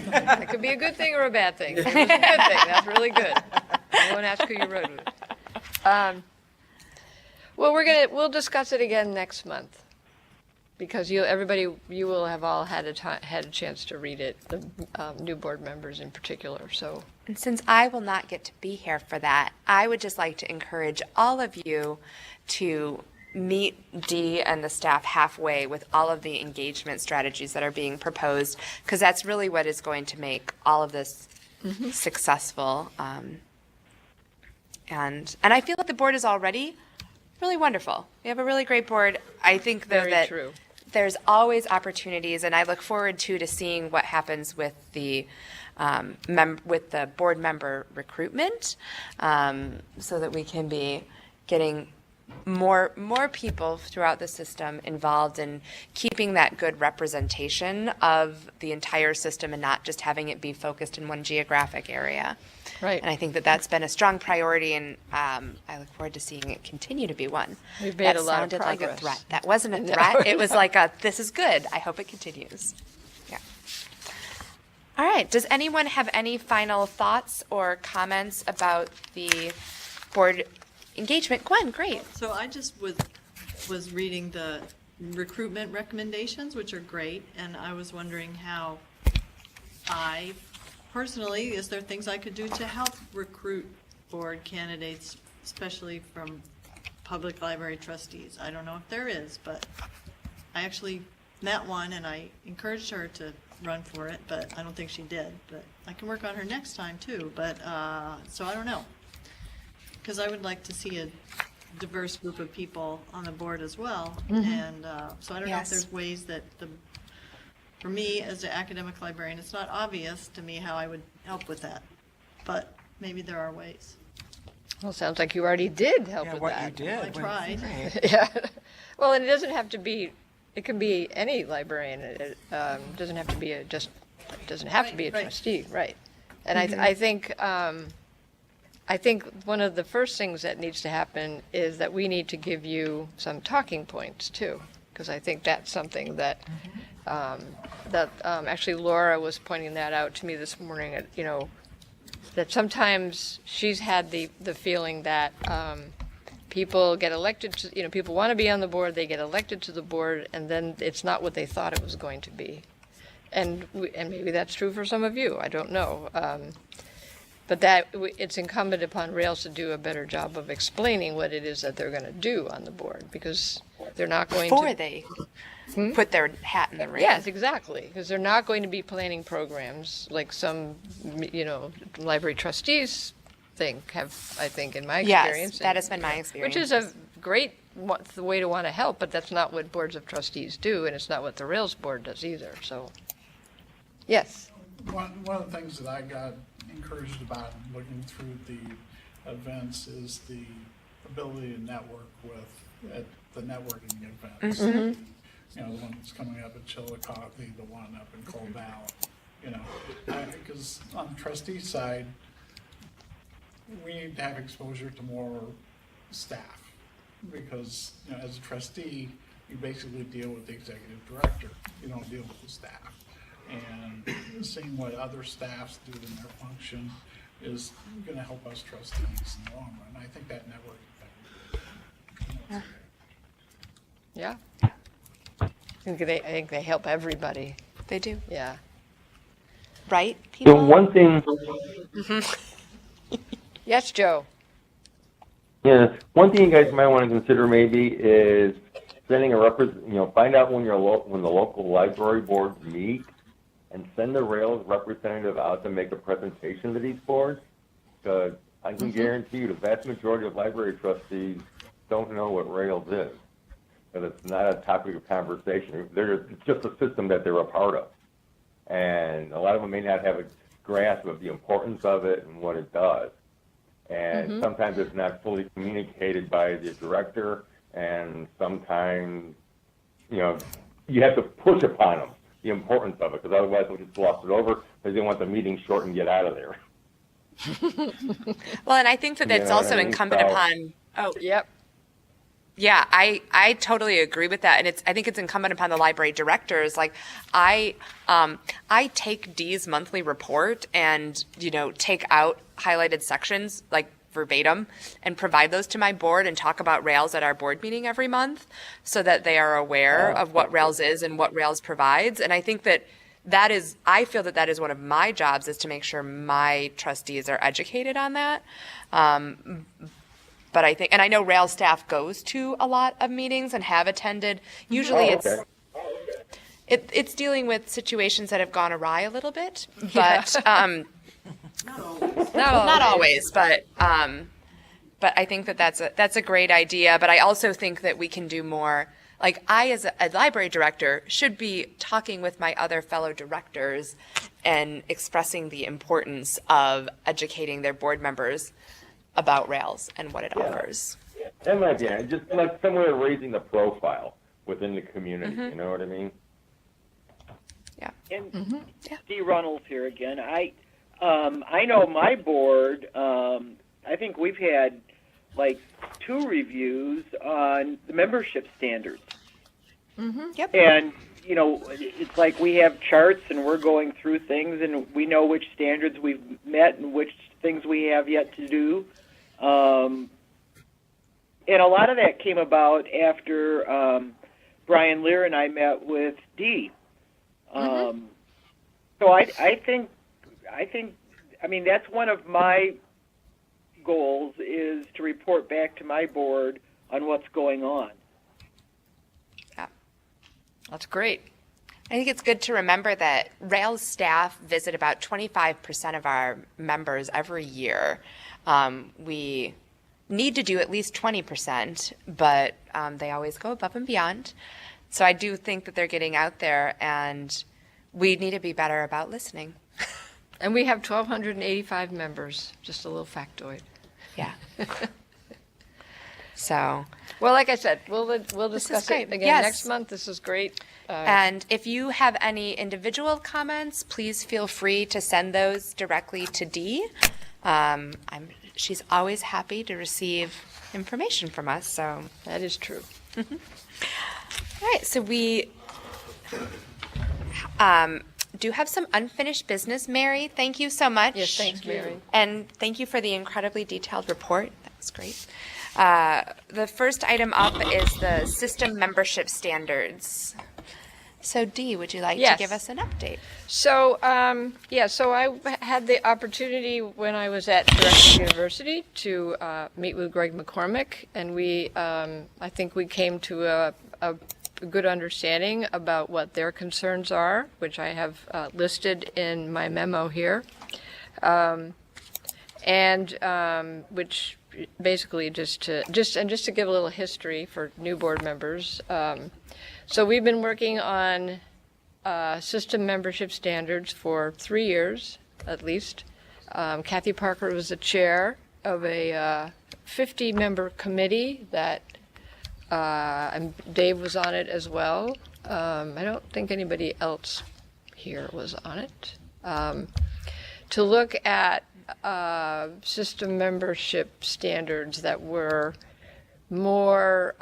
That could be a good thing or a bad thing. It's a good thing. That's really good. I won't ask who you rode with. Well, we'll discuss it again next month, because you will have all had a chance to read it, the new board members in particular. So, and since I will not get to be here for that, I would just like to encourage all of you to meet Dee and the staff halfway with all of the engagement strategies that are being proposed, because that's really what is going to make all of this successful. And I feel like the board is already really wonderful. We have a really great board. I think though Very that true. there's always opportunities, and I look forward to seeing what happens with the with the board member recruitment, so that we can be getting more people throughout the system involved in keeping that good representation of the entire system and not just having it be focused in one geographic area. Right. And I think that that's been a strong priority, and I look forward to seeing it continue to be one. We've made That a lot of sounded like a progress. threat. That wasn't a No. threat. It was like this is good. I hope it continues. Yeah. All right. Does anyone have any final thoughts or comments about the board engagement? Gwen, great. So I just was reading the recruitment recommendations, which are great, and I was wondering how personally, is there things I could do to help recruit board candidates, especially from public library trustees? I don't know if there is, but I actually met one and I encouraged her to run for it, but I don't think she did. But I can work on her next time too, but, so I don't know. Because I would like to see a diverse group of people on the board as well. Mhm. And so I don't know if Yes. there's ways that for me as an academic librarian, it's not obvious to me how I would help with that. But maybe there are ways. well, sounds like you already did help with what that. you did I tried. Yeah. Well, and it doesn't have to be. It can be any librarian. It doesn't have to be a trustee, right? And Mhm. I think one of the first things that needs to happen is that we need to give you some talking points too, because I think that's something that actually Laura was pointing that out to me this morning. That sometimes she's had the feeling that people get elected to, people want to be on the board, they get elected to the board, and then it's not what they thought it was going to be. And maybe that's true for some of you, I don't know. But it's incumbent upon Rails to do a better job of explaining what it is that they're going to do on the board, because they're not going Before to... they put their hat in the ring. Yes, exactly, because they're not going to be planning programs like some, library trustees I think, in my Yes, experience. that has been my experience. Which is a great way to want to help, but that's not what boards of trustees do, and it's not what the Rails board does either, so. Yes. One of the things that I got encouraged about looking through the events is the ability to network at the networking events. Mhm. The one that's coming up at Chillicothe, the one up in Cold Valley, because on the trustee side, we need to have exposure to more staff, because, as a trustee, you basically deal with the executive director, you don't deal with the staff. And seeing what other staffs do in their function is going to help us trustees in the long run. I think that network effect. Yeah. I think they help everybody. They do. Yeah. Right, So people? one thing, Yes, Joe. one thing you guys might want to consider maybe is sending find out when when the local library boards meet, and send the Rails representative out to make a presentation to these boards, because I can guarantee you the vast majority of library trustees don't know what Rails is. that it's not a topic of conversation. It's just a system that they're a part of. And a lot of them may not have a grasp of the importance of it and what it does. And sometimes it's not fully communicated by the director, and sometimes, you have to push upon them the importance of it, because otherwise they'll just gloss it over because they want the meeting short and get out of there. Well, and I think that You it's know what also I mean? incumbent So- upon. Oh, yep. Yeah, I totally agree with that, and I think it's incumbent upon the library directors. Like, I take Dee's monthly report and take out highlighted sections like verbatim and provide those to my board and talk about Rails at our board meeting every month, so that they are aware of what Rails is and what Rails provides. And I think I feel that is one of my jobs, is to make sure my trustees are educated on that. But I think, and I know Rails staff goes to a lot of meetings and have attended. Usually it's dealing with situations that have gone awry a little bit, but not always. But I think that's a great idea. But I also think that we can do more. Like, I, as a library director, should be talking with my other fellow directors and expressing the importance of educating their board members about Rails and what it offers. That might be it. Just like some way of raising the profile within the community. You know what I mean? Yeah. And Dee Runnels here again. I know my board. I think we've had like 2 reviews on the membership standards. Yep. And it's like we have charts and we're going through things and we know which standards we've met and which things we have yet to do. And a lot of that came about after Brian Lear and I met with Dee. So I think that's one of my goals, is to report back to my board on what's going on. Yeah. That's great. I think it's good to remember that Rails staff visit about 25% of our members every year. We need to do at least 20%, but they always go above and beyond. So I do think that they're getting out there, and we need to be better about listening. And we have 1,285 members, just a little factoid. Yeah. So, well, like I said, we'll discuss great. it again Yes. next month. This is great. And if you have any individual comments, please feel free to send those directly to Dee. She's always happy to receive information from us. So that is true. All right. So we do have some unfinished business. Mary, thank you so much. Yes, thanks, Mary. And thank you for the incredibly detailed report. That was great. The first item up is the system membership standards. So Dee, would you like to give us an update? So, so I had the opportunity when I was at Drexel University to meet with Greg McCormick, and I think we came to a good understanding about what their concerns are, which I have listed in my memo here, which basically just to give a little history for new board members. So we've been working on system membership standards for 3 years, at least. Kathy Parker was the chair of a 50-member committee that, and Dave was on it as well. I don't think anybody else here was on it. To look at system membership standards that were more,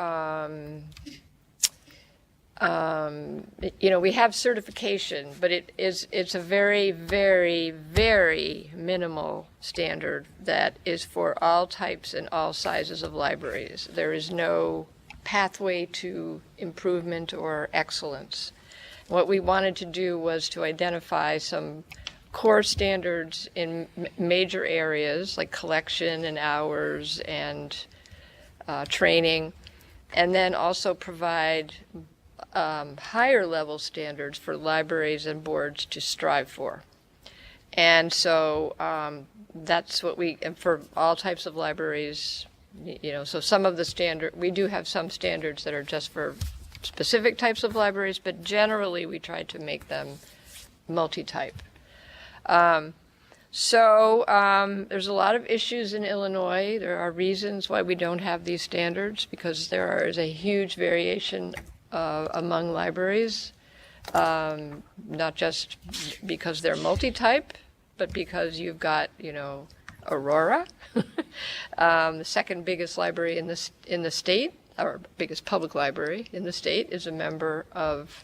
we have certification, but it's a very, very, very minimal standard that is for all types and all sizes of libraries. There is no pathway to improvement or excellence. What we wanted to do was to identify some core standards in major areas like collection and hours and training, and then also provide higher level standards for libraries and boards to strive for. And so that's what and for all types of libraries, So some of the we do have some standards that are just for specific types of libraries, but generally we try to make them multi-type. There's a lot of issues in Illinois. There are reasons why we don't have these standards, because there is a huge variation among libraries, not just because they're multi-type, but because you've got, Aurora, the second biggest library in the state, or biggest public library in the state, is a member of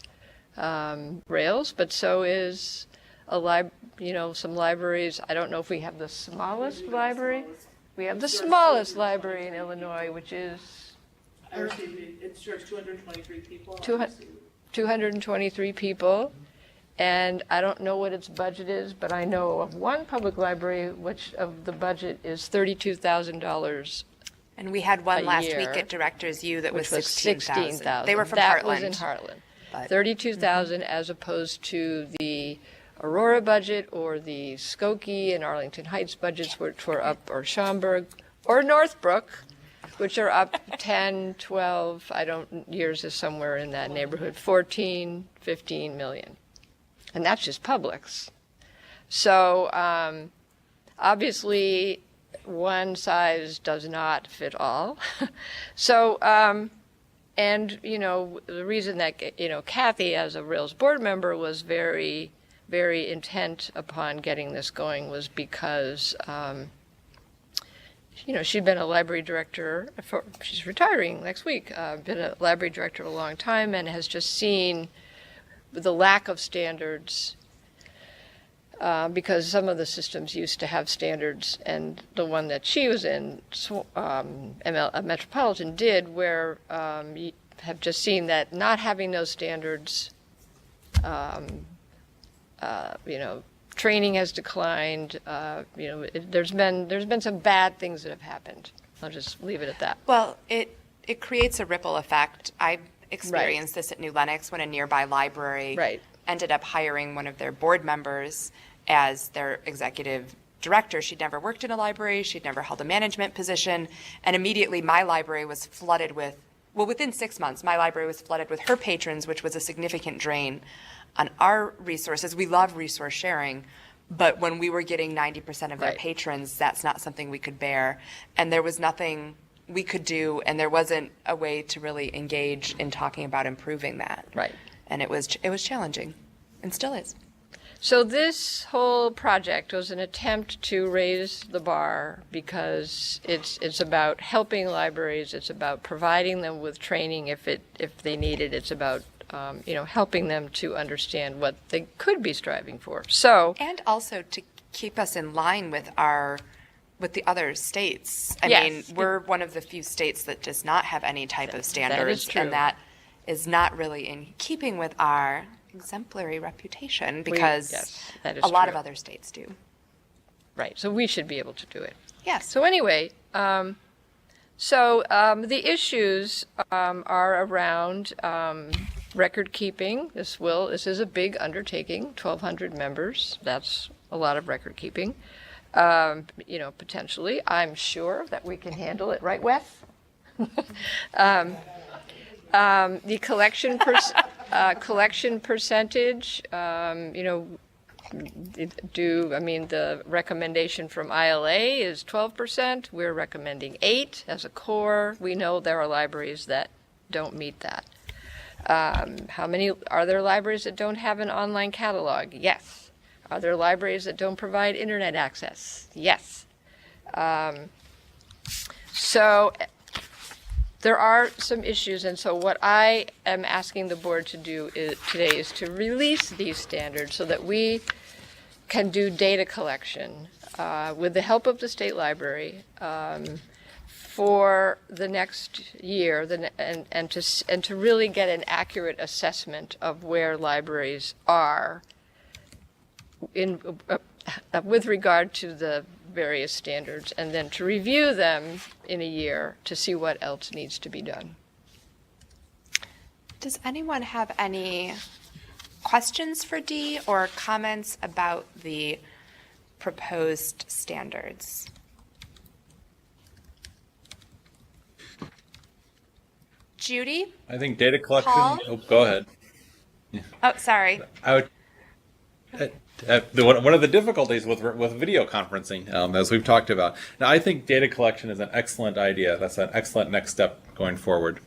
Rails, but so is some libraries. I don't know if we have the smallest library. We have the smallest library in Illinois, which is I received it. It serves 223 people. 223 people. And I don't know what its budget is, but I know of one public library which of the budget is $32,000. And we had one last year, week at Directors U that was which 16,000. They were from that Heartland. was in Heartland. 32,000 as opposed to the Aurora budget or the Skokie and Arlington Heights budgets, which were up, or Schaumburg or Northbrook, which are up 10, 12, yours is somewhere in that neighborhood, 14, 15 million. And that's just publics. So obviously one size does not fit all. So, and, the reason that, Kathy as a Rails board member was very, very intent upon getting this going was because, she'd been a library director she's retiring next week, been a library director a long time, and has just seen the lack of standards, because some of the systems used to have standards, and the one that she was in, Metropolitan, did, where you have just seen that not having those standards, training has declined. There's been some bad things that have happened. I'll just leave it at that. Well, it creates a ripple effect. I experienced this at New Lenox when a nearby library ended up hiring one of their board members as their executive director. She'd never worked in a library, she'd never held a management position, and immediately my library was flooded with, within 6 months, my library was flooded with her patrons, which was a significant drain on our resources. We love resource sharing, but when we were getting 90% of their patrons, that's not something we could bear, and there was nothing we could do, and there wasn't a way to really engage in talking about improving that. Right. And it was challenging, and still is. So this whole project was an attempt to raise the bar, because it's about helping libraries, it's about providing them with training if they need it, it's about helping them to understand what they could be striving for. So, and also to keep us in line with the other states. I Yes. mean, we're one of the few states that does not have any type of standards, true. and that is not really in keeping with our exemplary reputation, because that is a lot true. of other states do. Right, so we should be able to do it. Yes. So anyway, the issues are around record keeping. This is a big undertaking, 1,200 members. That's a lot of record keeping. Potentially, I'm sure that we can handle it, right, Wes? The collection percentage, the recommendation from ILA is 12%. We're recommending 8% as a core. We know there are libraries that don't meet that. Are there libraries that don't have an online catalog? Yes. Are there libraries that don't provide internet access? Yes. So there are some issues, and so what I am asking the board to do today is to release these standards so that we can do data collection with the help of the state library for the next year, and to really get an accurate assessment of where libraries are with regard to the various standards, and then to review them in a year to see what else needs to be done. Does anyone have any questions for Dee or comments about the proposed standards? Judy? I think data collection. Paul? Oh, go ahead. Oh, sorry. I would. One of the difficulties with video conferencing, as we've talked about. Now, I think data collection is an excellent idea. That's an excellent next step going forward.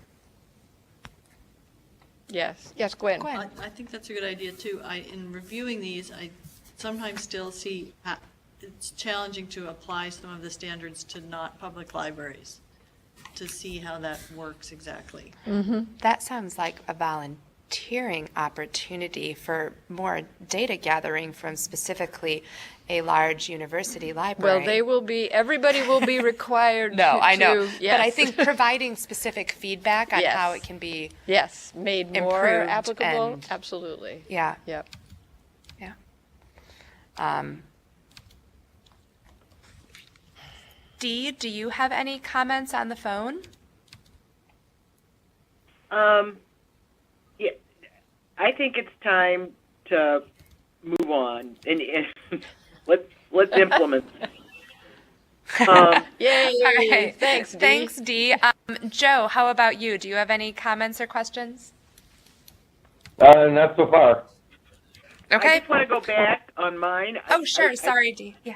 Yes, yes, Gwen. I think that's a good idea too. In reviewing these, I sometimes still see it's challenging to apply some of the standards to not public libraries, to see how that works exactly. That sounds like a volunteering opportunity for more data gathering from specifically a large university library. Well, everybody will be required No, I know. yes. But I think providing specific feedback on Yes. how it can be made more improved applicable. and- Absolutely. Yeah. Yep. Yeah. Dee, do you have any comments on the phone? Yeah, I think it's time to move on and let's implement. Yay! All right. Thanks, Dee. Thanks, Dee. Joe, how about you? Do you have any comments or questions? Not so far. Okay. I just want to go back on mine. Oh, sure. Sorry, Dee. Yeah.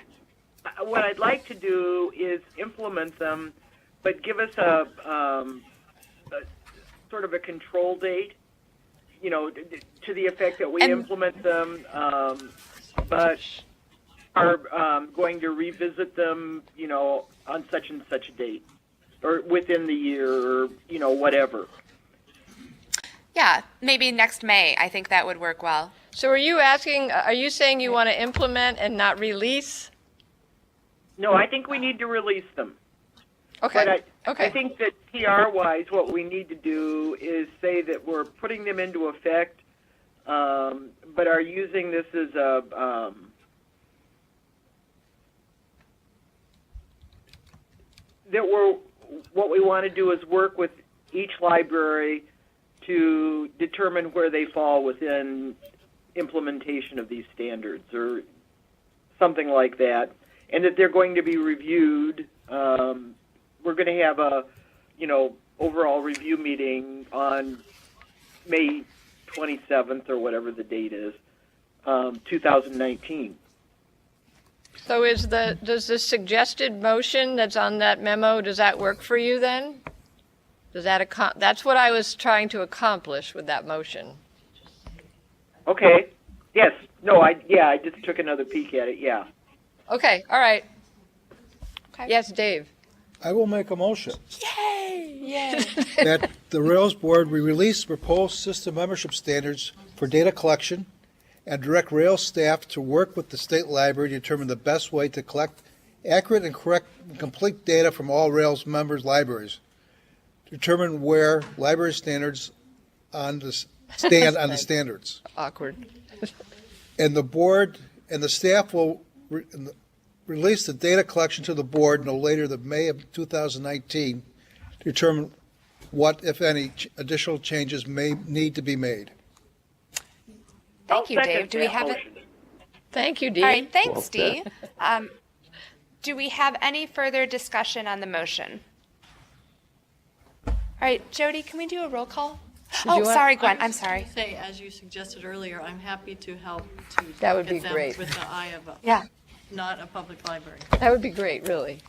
What I'd like to do is implement them, but give us a sort of a control date, to the effect that we implement them, but are going to revisit them, on such and such a date, or within the year, or, whatever. Yeah, maybe next May. I think that would work well. So are you saying you want to implement and not release? No, I think we need to release them. Okay. But I think that PR-wise, what we need to do is say that we're putting them into effect, but are using this as what we want to do is work with each library to determine where they fall within implementation of these standards or something like that, and that they're going to be reviewed. We're going to have a, overall review meeting on May 27th or whatever the date is, 2019. So does the suggested motion that's on that memo, does that work for you then? That's what I was trying to accomplish with that motion. Okay. Yes. No, I just took another peek at it. Yeah. Okay. All right. Okay. Yes, Dave. I will make a motion Yay! Yay! that the Rails Board release proposed system membership standards for data collection and direct Rails staff to work with the state library to determine the best way to collect accurate and correct and complete data from all Rails members' libraries. Determine where library standards stand on the standards. Awkward. And the board and the staff will release the data collection to the board no later than May of 2019 to determine what, if any, additional changes may need to be made. Thank you, Dave. Do we have it? Thank you, Dee. All right. Thanks, Dee. Do we have any further discussion on the motion? All right, Jody, can we do a roll call? Sorry, Gwen. I'm sorry. Say, as you suggested earlier, I'm happy to help to That would look be at them great. with the eye of not a public library. That would be great, really.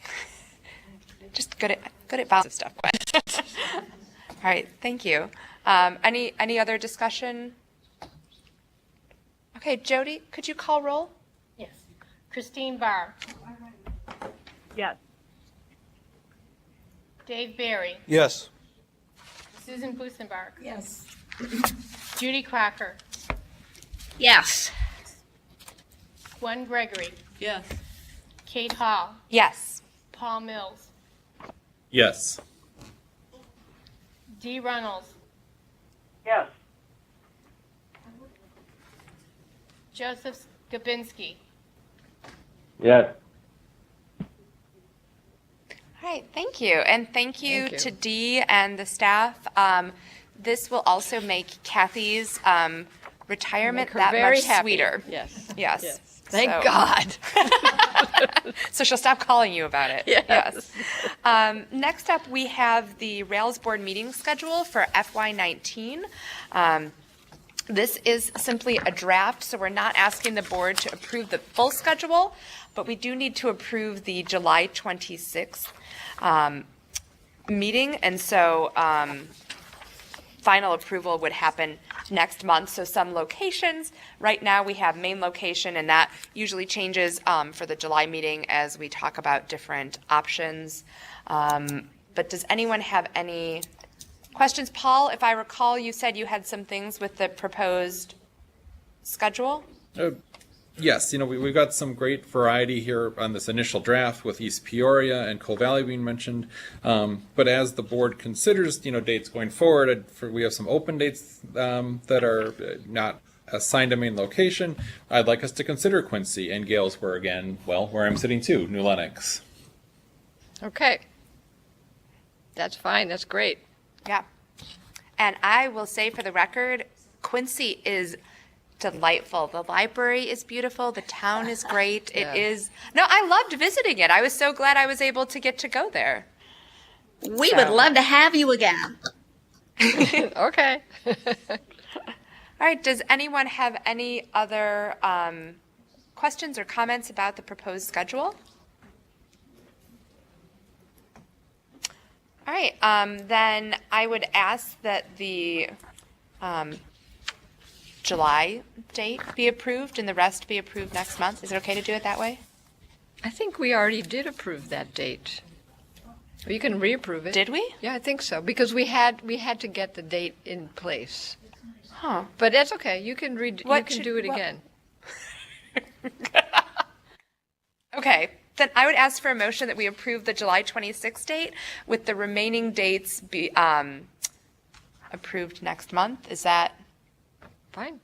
Just good at bouncing stuff, Gwen. All right. Thank you. Any other discussion? Okay, Jody, could you call roll? Yes. Christine Barr. Yes. Dave Barry. Yes. Susan Busenbark. Yes. Judy Crocker. Yes. Gwen Gregory. Yes. Kate Hall. Yes. Paul Mills. Yes. Dee Runnels. Yes. Joseph Gabinski. Yes. All right, thank you. And thank you Thank you. to Dee and the staff. This will also make Kathy's retirement Make her that very much happy. sweeter. Yes. Yes. Yes. Thank So- God. So she'll stop calling you about it. Yes. Next up, we have the Rails Board meeting schedule for FY19. This is simply a draft, so we're not asking the board to approve the full schedule, but we do need to approve the July 26th meeting, and so final approval would happen next month. So some locations, right now we have main location, and that usually changes for the July meeting as we talk about different options. But does anyone have any questions? Paul, if I recall, you said you had some things with the proposed schedule? Yes, we've got some great variety here on this initial draft with East Peoria and Coal Valley being mentioned. But as the board considers, dates going forward, we have some open dates that are not assigned a main location. I'd like us to consider Quincy and Galesburg again, where I'm sitting too, New Lenox. Okay. That's fine. That's great. Yeah. And I will say for the record, Quincy is delightful. The library is beautiful. The town is great. It is. No, I loved visiting it. I was so glad I was able to get to go there. We would love to have you again. Okay. All right. Does anyone have any other questions or comments about the proposed schedule? All right. Then I would ask that the July date be approved and the rest be approved next month. Is it okay to do it that way? I think we already did approve that date. You can reapprove it. Did we? Yeah, I think so, because we had to get the date in place. Huh. But that's okay. You can do it again. Okay. Then I would ask for a motion that we approve the July 26th date with the remaining dates be approved next month. Is that fine?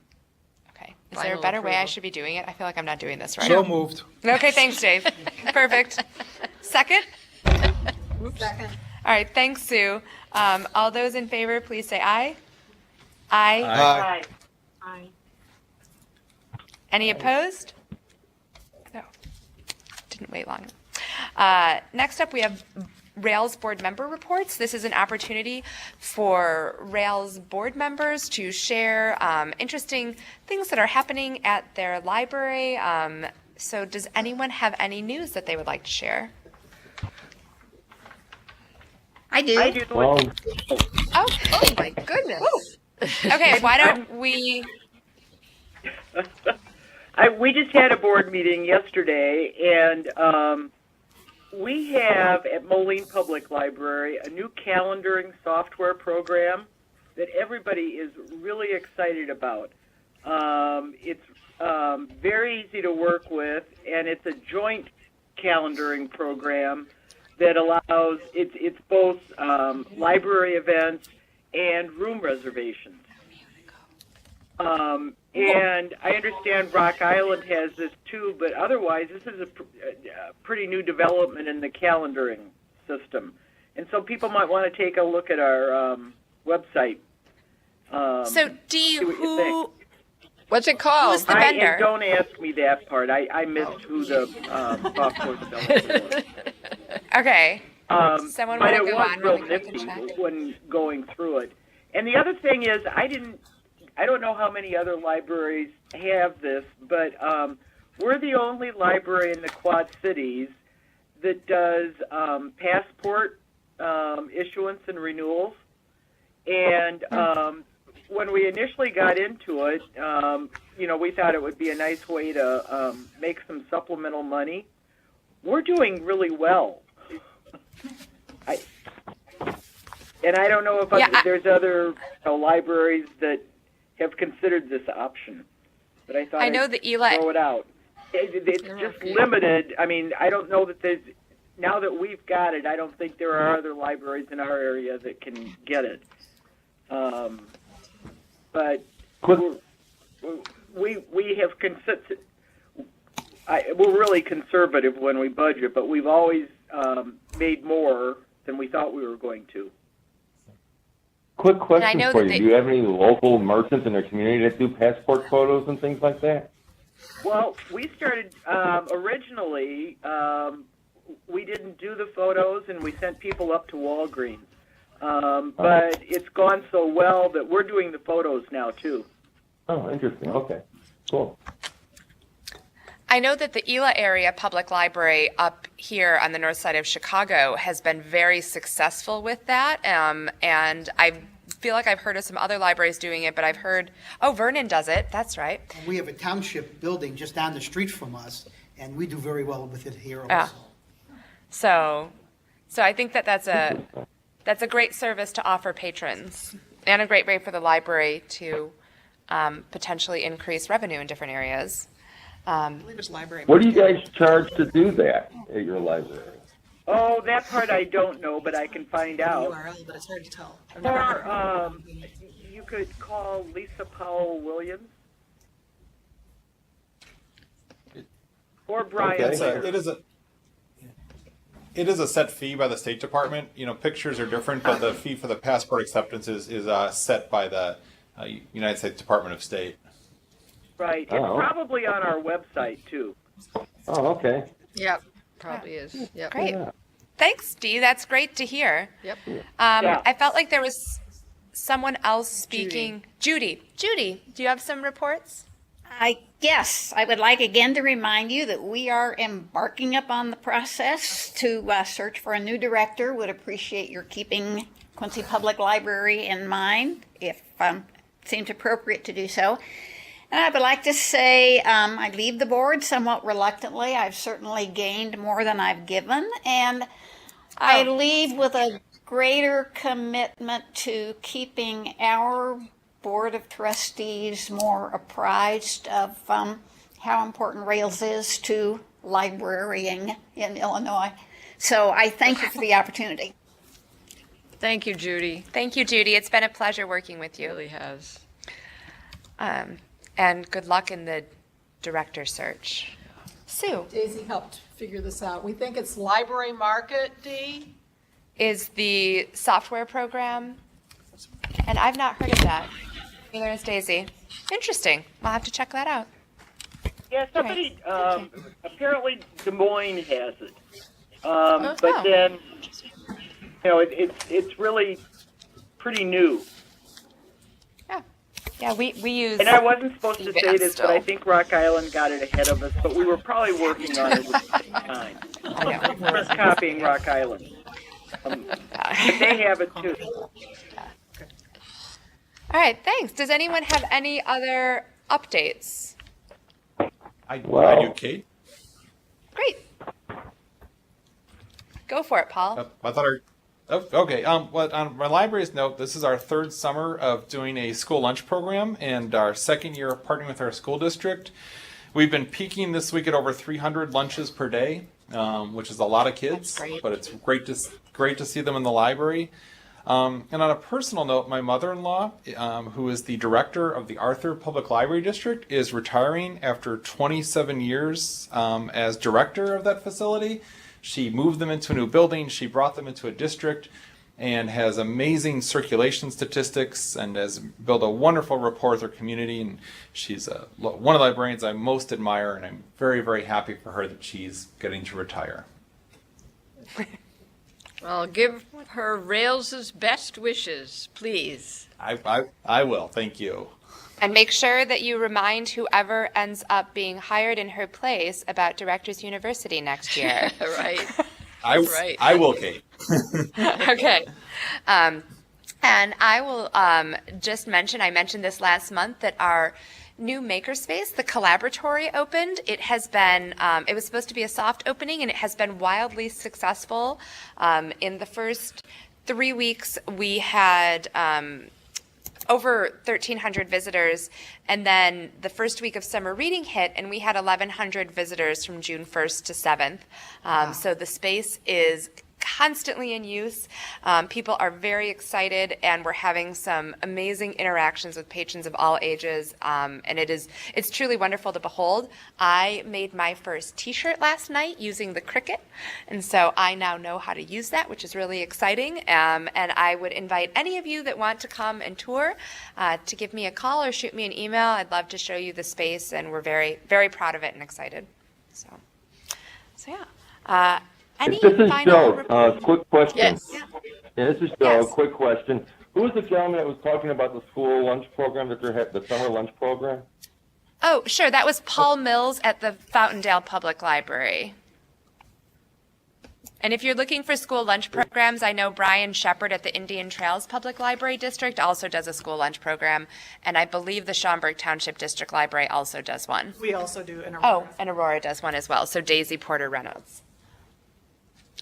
Okay. Is Final there a better way I approval. should be doing it? I feel like I'm not doing this right. So moved. Okay, thanks, Dave. Perfect. Second? Second. All right, thanks, Sue. All those in favor, please say aye. Aye. Aye. Aye. Any opposed? No. Didn't wait long. Next up, we have Rails board member reports. This is an opportunity for Rails board members to share interesting things that are happening at their library. So does anyone have any news that they would like to share? I do. Oh, oh my goodness. Okay, why don't we... We just had a board meeting yesterday, and we have at Moline Public Library a new calendaring software program that everybody is really excited about. It's very easy to work with, and it's a joint calendaring program that allows, it's both library events and room reservations. And I understand Rock Island has this too, but otherwise this is a pretty new development in the calendaring system. And so people might want to take a look at our website. So do you, what's it called? Who's the vendor? Don't ask me that part. I missed who the software developer was. Okay. Someone But want it to go was on real really quick and nifty check? when going through it. And the other thing is, I don't know how many other libraries have this, but we're the only library in the Quad Cities that does passport issuance and renewals. And when we initially got into it, we thought it would be a nice way to make some supplemental money. We're doing really well. And I don't know if there's other libraries that have considered this option, but I thought I know I'd that Eli- throw it out. It's just limited. I mean, I don't know that there's, now that we've got it, I don't think there are other libraries in our area that can get it. But we have considered, we're really conservative when we budget, but we've always made more than we thought we were going to. Quick I question know for that you. Do you have any local merchants in the community that do passport photos and things like that? Well, we started originally. We didn't do the photos, and we sent people up to Walgreens. But it's gone so well that we're doing the photos now too. Oh, interesting. Okay, cool. I know that the Ela area public library up here on the north side of Chicago has been very successful with that, and I feel like I've heard of some other libraries doing it, but I've heard, Vernon does it, that's right. We have a township building just down the street from us, and we do very well with it here Yeah. also. So I think that's a great service to offer patrons, and a great way for the library to potentially increase revenue in different areas. I believe it's library. What do you guys charge to do that at your library? Oh, that part I don't know, but I can find out. URL, but it's hard to tell. I've never heard Or of you could call Lisa Powell Williams. Or Brian. Okay. It is a set fee by the State Department. Pictures are different, but the fee for the passport acceptance is set by the United States Department of State. Right. It's Oh. probably on our website too. Oh, okay. Yep, probably is. Yep. Great. Thanks, Dee. That's great to hear. Yep. Yeah. I felt like there was someone else speaking. Judy, do you have some reports? Yes, I would like again to remind you that we are embarking upon the process to search for a new director. Would appreciate your keeping Quincy Public Library in mind if it seems appropriate to do so. And I would like to say I leave the board somewhat reluctantly. I've certainly gained more than I've given, and I leave with a greater commitment to keeping our Board of Trustees more apprised of how important Rails is to librarying in Illinois. So I thank you for the opportunity. Thank you, Judy. Thank you, Judy. It's been a pleasure working with It you. really has. And good luck in the director search. Sue, Daisy helped figure this out. We think it's Library Market, Dee? is the software program, and I've not heard of that. Neither is Daisy. Interesting. I'll have to check that out. Yeah, somebody apparently Des Moines has it. Oh. But then it's really pretty new. Yeah, we use. And I wasn't supposed to say Advanced this, but I think Rock Island got it ahead of us, but we were probably working on it at the same time. We're copying Rock Island. But they have it too. All right, thanks. Does anyone have any other updates? I do, Kate. Great. Go for it, Paul. I thought okay. Well, on my library's note, this is our third summer of doing a school lunch program and our second year of partnering with our school district. We've been peaking this week at over 300 lunches per day, which is a lot of kids, but it's great to see them in the library. And on a personal note, my mother-in-law, who is the director of the Arthur Public Library District, is retiring after 27 years as director of that facility. She moved them into a new building. She brought them into a district and has amazing circulation statistics and has built a wonderful rapport with her community. And she's one of the librarians I most admire, and I'm very, very happy for her that she's getting to retire. Well, give her Rails' best wishes, please. I will. Thank you. And make sure that you remind whoever ends up being hired in her place about Directors University next year. Right. Right. I will, Kate. Okay. And I will just mention, I mentioned this last month, that our new makerspace, the Collaboratory, opened. It has been, it was supposed to be a soft opening, and it has been wildly successful. In the first 3 weeks, we had over 1,300 visitors, and then the first week of summer reading hit, and we had 1,100 visitors from June 1st to 7th. So the space is constantly in use. People are very excited, and we're having some amazing interactions with patrons of all ages, and it's truly wonderful to behold. I made my first T-shirt last night using the Cricut, and so I now know how to use that, which is really exciting. And I would invite any of you that want to come and tour to give me a call or shoot me an email. I'd love to show you the space, and we're very, very proud of it and excited. So yeah. Any This is final Joe. Quick question. Yes. Yeah, this is Joe. Quick question. Who was the gentleman that was talking about the school lunch program that they had, the summer lunch program? Oh, sure. That was Paul Mills at the Fountaindale Public Library. And if you're looking for school lunch programs, I know Brian Shepard at the Indian Trails Public Library District also does a school lunch program. And I believe the Schaumburg Township District Library also does one. We also do in Aurora. Oh, and Aurora does one as well. So Daisy Porter Reynolds.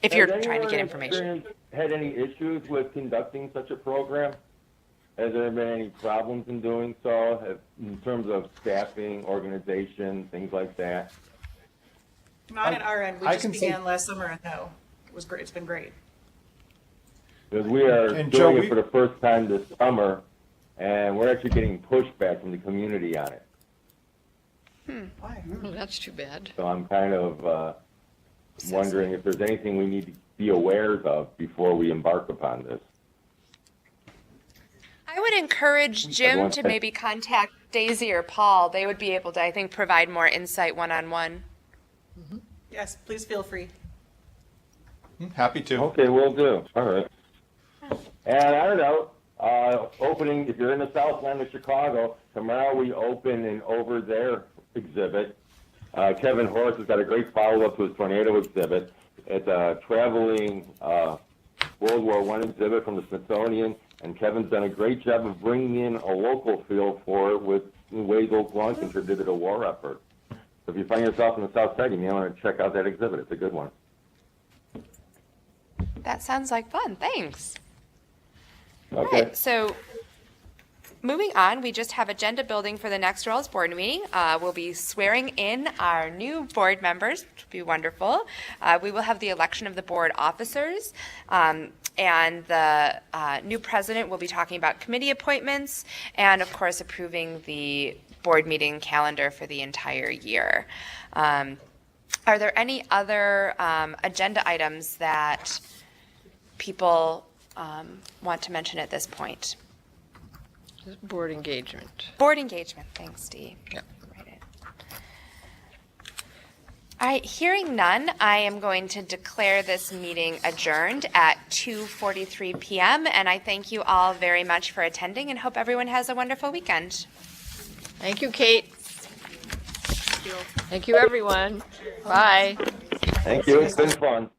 If you're trying to get information. Had any issues with conducting such a program? Has there been any problems in doing so in terms of staffing, organization, things like that? Not at our end. We I just can say- began last summer, and no, it was great. It's been great. Because we are And doing Joe, it for the first time this summer, and we're actually getting pushback from the community on it. Why? Oh, that's too bad. So I'm kind of wondering if there's anything we need to be aware of before we embark upon this. I would encourage Jim Everyone to say- maybe contact Daisy or Paul. They would be able to, I think, provide more insight one-on-one. Yes, please feel free. Happy to. Okay, will do. All right. And I don't know, opening, if you're in the Southland of Chicago, tomorrow we open an Over There exhibit. Kevin Horst has got a great follow-up to his tornado exhibit. It's a traveling World War I exhibit from the Smithsonian, and Kevin's done a great job of bringing in a local feel for it with the ways Oak Lawn contributed to the war effort. So if you find yourself in the South Side, you may want to check out that exhibit. It's a good one. That sounds like fun. Thanks. Okay. Right, so moving on, we just have agenda building for the next Rails board meeting. We'll be swearing in our new board members, which will be wonderful. We will have the election of the board officers, and the new president will be talking about committee appointments, and of course approving the board meeting calendar for the entire year. Are there any other agenda items that people want to mention at this point? Board engagement. Board engagement. Thanks, Dee. Yep. Write it. All right, hearing none, I am going to declare this meeting adjourned at 2:43 p.m. And I thank you all very much for attending and hope everyone has a wonderful weekend. Thank you, Kate. Thank you, everyone. Bye. Thank you. It's been fun.